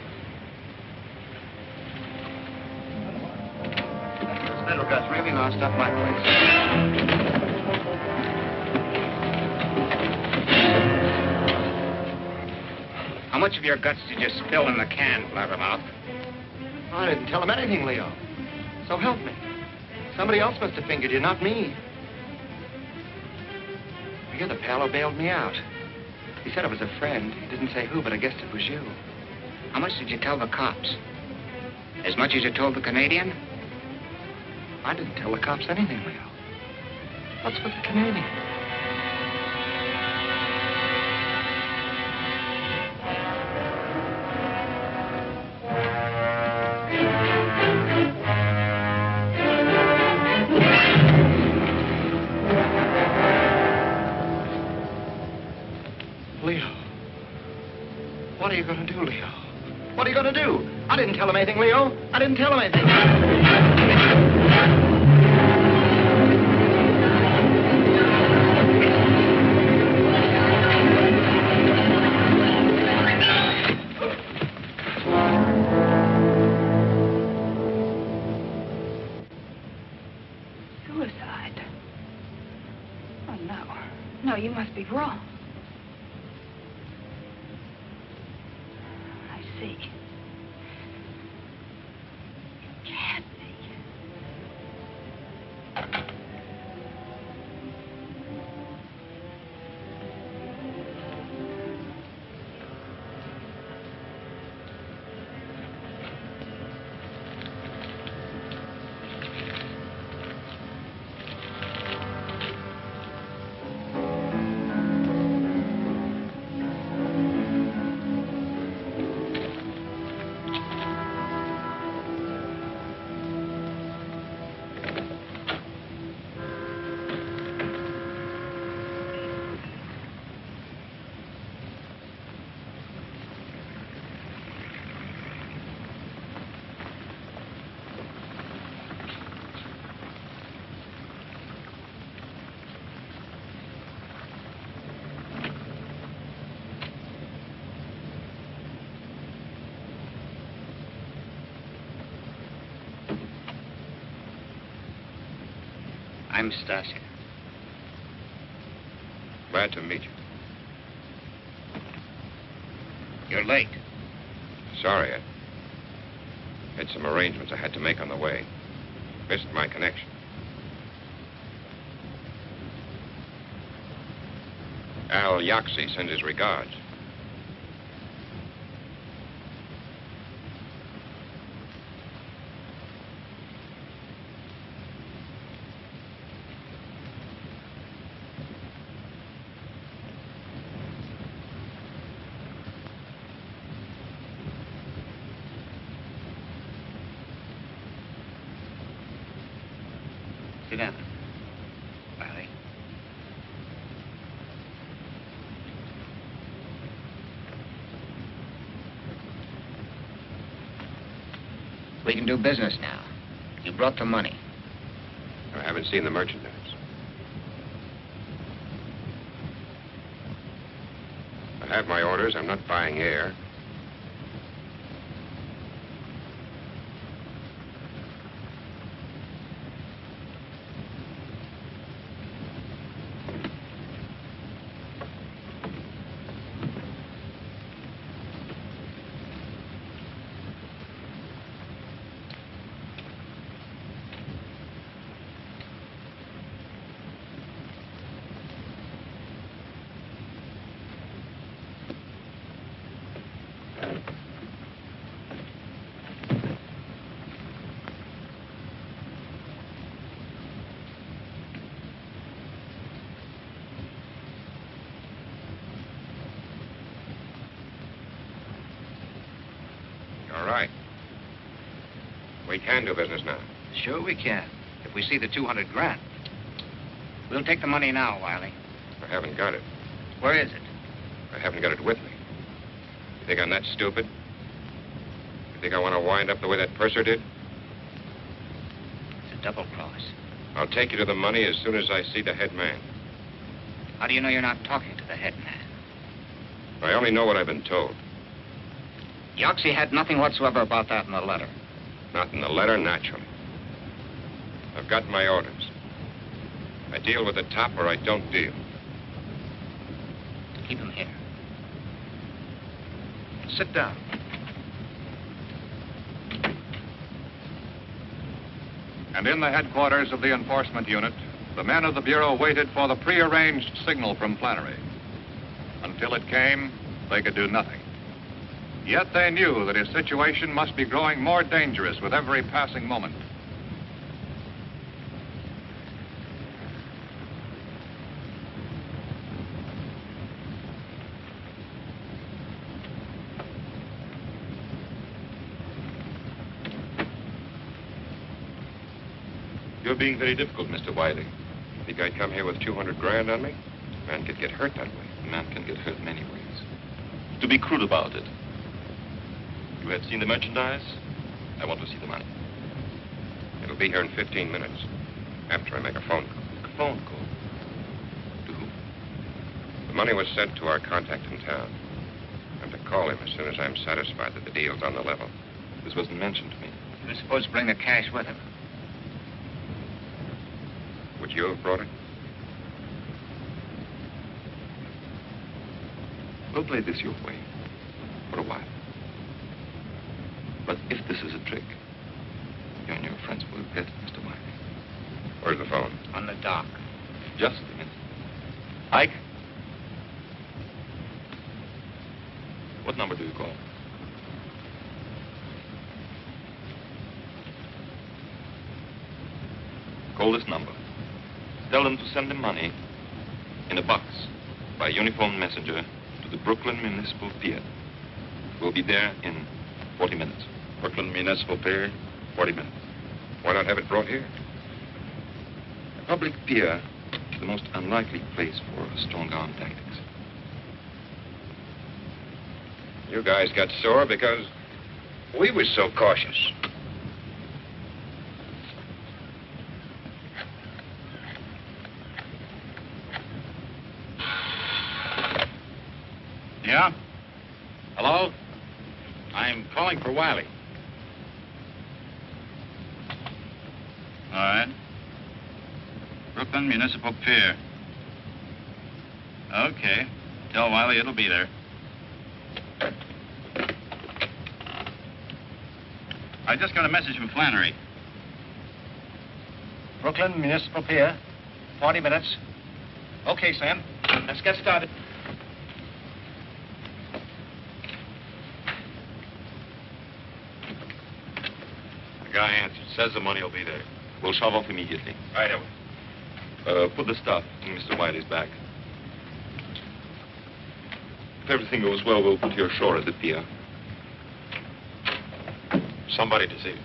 This federal gut's really lost up my place. How much of your guts did you spill in the can, Blabbermouth? I didn't tell him anything, Leo. So help me. Somebody else must have fingered you, not me. You're the pal who bailed me out. He said it was a friend. He didn't say who, but I guessed it was you. How much did you tell the cops? As much as you told the Canadian? I didn't tell the cops anything, Leo. What's with the Canadian? Leo. What are you going to do, Leo? What are you going to do? I didn't tell him anything, Leo. I didn't tell him anything. Suicide? Oh, no. No, you must be wrong. I see. It can't be. I'm Stasia. Glad to meet you. You're late. Sorry, I had some arrangements I had to make on the way. Missed my connection. Al Yaxi sends his regards. Sit down. Larry. We can do business now. You brought the money. I haven't seen the merchandise. I have my orders. I'm not buying air. All right. We can do business now. Sure we can. If we see the 200 grand. We'll take the money now, Wiley. I haven't got it. Where is it? I haven't got it with me. You think I'm that stupid? You think I want to wind up the way that purser did? It's a double cross. I'll take you to the money as soon as I see the head man. How do you know you're not talking to the head man? I only know what I've been told. Yaxi had nothing whatsoever about that in the letter. Not in the letter, naturally. I've got my orders. I deal with the top or I don't deal. Keep him here. Sit down. And in the headquarters of the enforcement unit, the men of the Bureau waited for the prearranged signal from Flannery. Until it came, they could do nothing. Yet they knew that his situation must be growing more dangerous with every passing moment. You're being very difficult, Mr. Wiley. Think I'd come here with 200 grand on me? A man could get hurt that way. A man can get hurt many ways. To be crude about it, you have seen the merchandise? I want to see the money. It'll be here in 15 minutes, after I make a phone call. A phone call? To who? The money was sent to our contact in town. I'm to call him as soon as I'm satisfied that the deal's on the level. This wasn't mentioned to me. He was supposed to bring the cash with him. Would you have brought it? We'll play this your way, for a while. But if this is a trick, you and your friends will get it, Mr. Wiley. Where's the phone? On the dock. Just a minute. Ike? What number do you call? Call this number. Tell them to send the money in a box by uniformed messenger to the Brooklyn Municipal Pier. We'll be there in 40 minutes. Brooklyn Municipal Pier, 40 minutes. Why not have it brought here? A public pier is the most unlikely place for strong-arm tactics. You guys got sore because we was so cautious. Yeah? Hello? I'm calling for Wiley. All right. Brooklyn Municipal Pier. Okay. Tell Wiley it'll be there. I just got a message from Flannery. Brooklyn Municipal Pier, 40 minutes. Okay, Sam. Let's get started. The guy answered. Says the money will be there. We'll shove off immediately. Right away. Put the stuff in Mr. Wiley's bag. If everything goes well, we'll put you ashore at the pier. Somebody to see you.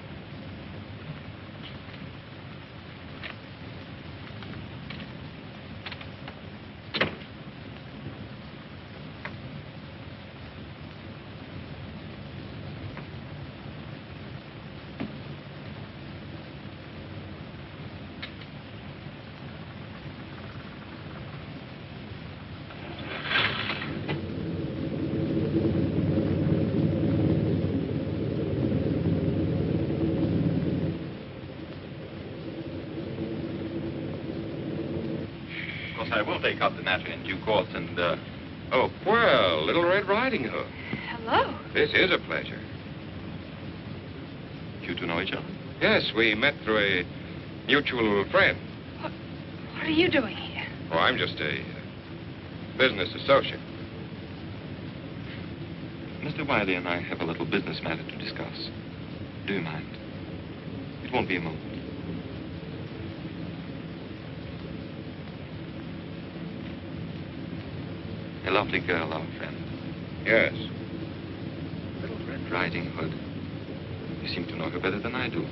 I will take up the matter in due course and, Oh, well, Little Red Riding Hood. Hello. This is a pleasure. You two know each other? Yes, we met through a mutual friend. What are you doing here? Oh, I'm just a business associate. Mr. Wiley and I have a little business matter to discuss. Do you mind? It won't be a moment. A lovely girl, our friend. Yes. Little Red Riding Hood. You seem to know her better than I do.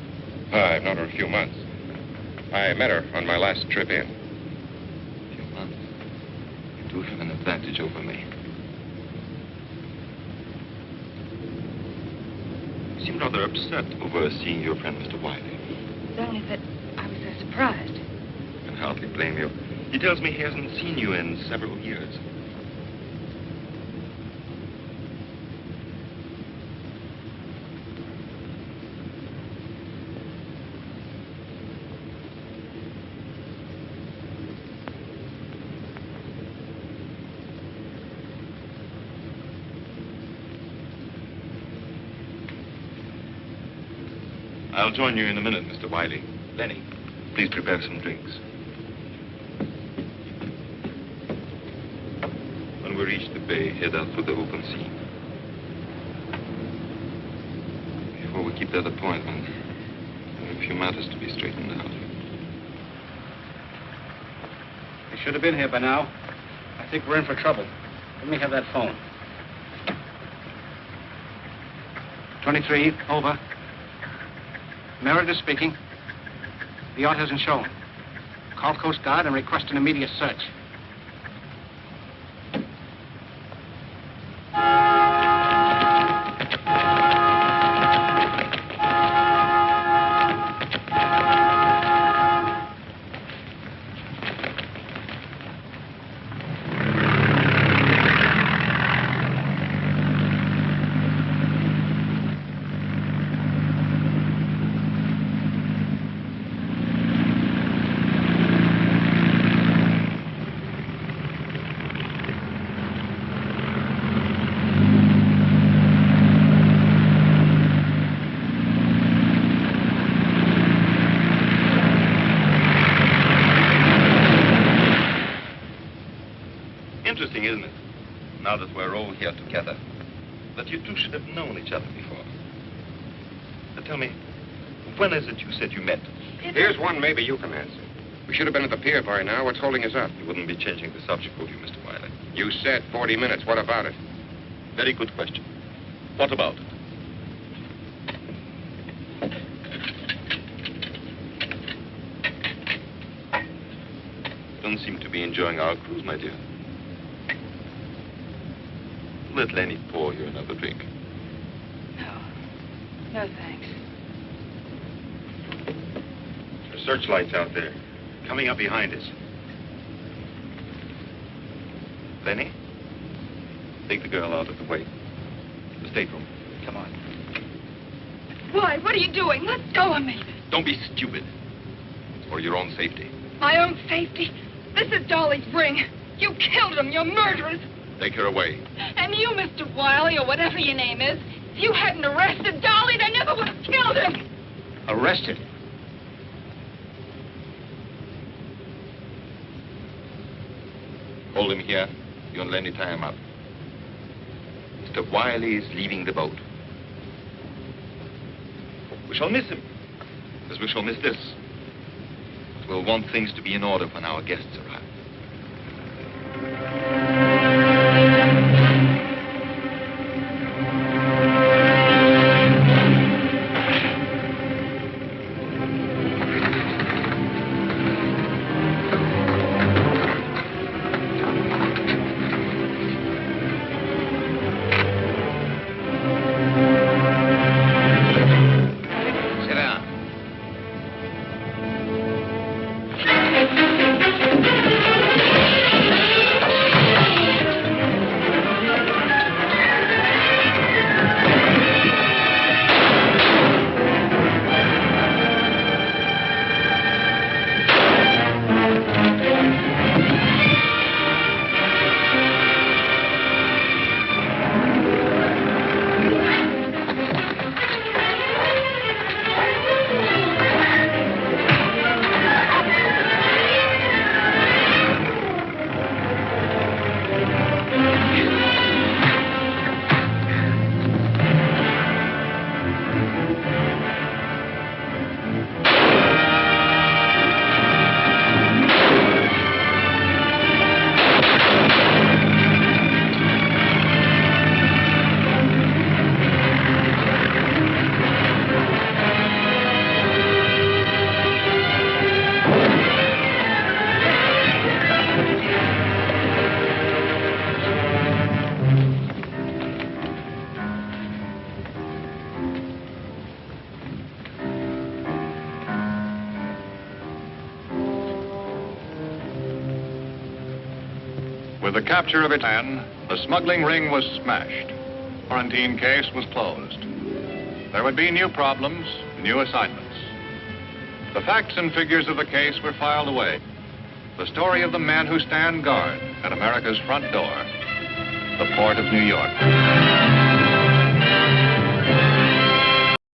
I've known her a few months. I met her on my last trip in. A few months? You do have an advantage over me. You seem rather upset over seeing your friend, Mr. Wiley. It's only that I was so surprised. I can hardly blame you. He tells me he hasn't seen you in several years. I'll join you in a minute, Mr. Wiley. Lenny, please prepare some drinks. When we reach the bay, head out to the open sea. Before we keep that appointment, there are a few matters to be straightened out. We should have been here by now. I think we're in for trouble. Let me have that phone. 23, over. Meredith speaking. The yacht hasn't shown. Call Coast Guard and request an immediate search. interesting, isn't it? Now that we're all here together, that you two should have known each other before. Now tell me, when is it you said you met? Here's one maybe you can answer. We should have been at the pier by now. What's holding us up? You wouldn't be changing the subject, would you, Mr. Wiley? You said 40 minutes. What about it? Very good question. What about it? Don't seem to be enjoying our cruise, my dear. Let Lenny pour you another drink. No. No, thanks. The searchlight's out there, coming up behind us. Lenny, take the girl out of the way. The stateroom. Come on. Why? What are you doing? Let go of me. Don't be stupid. It's for your own safety. My own safety? This is Dolly's ring. You killed him. You're murderers. Take her away. And you, Mr. Wiley, or whatever your name is, if you hadn't arrested Dolly, they never would have killed him. Arrested? Hold him here. You and Lenny tie him up. Mr. Wiley is leaving the boat. We shall miss him, as we shall miss this. But we'll want things to be in order when our guests arrive. With the capture of its man, the smuggling ring was smashed. Quarantine case was closed. There would be new problems, new assignments. The facts and figures of the case were filed away. The story of the men who stand guard at America's front door, the port of New York.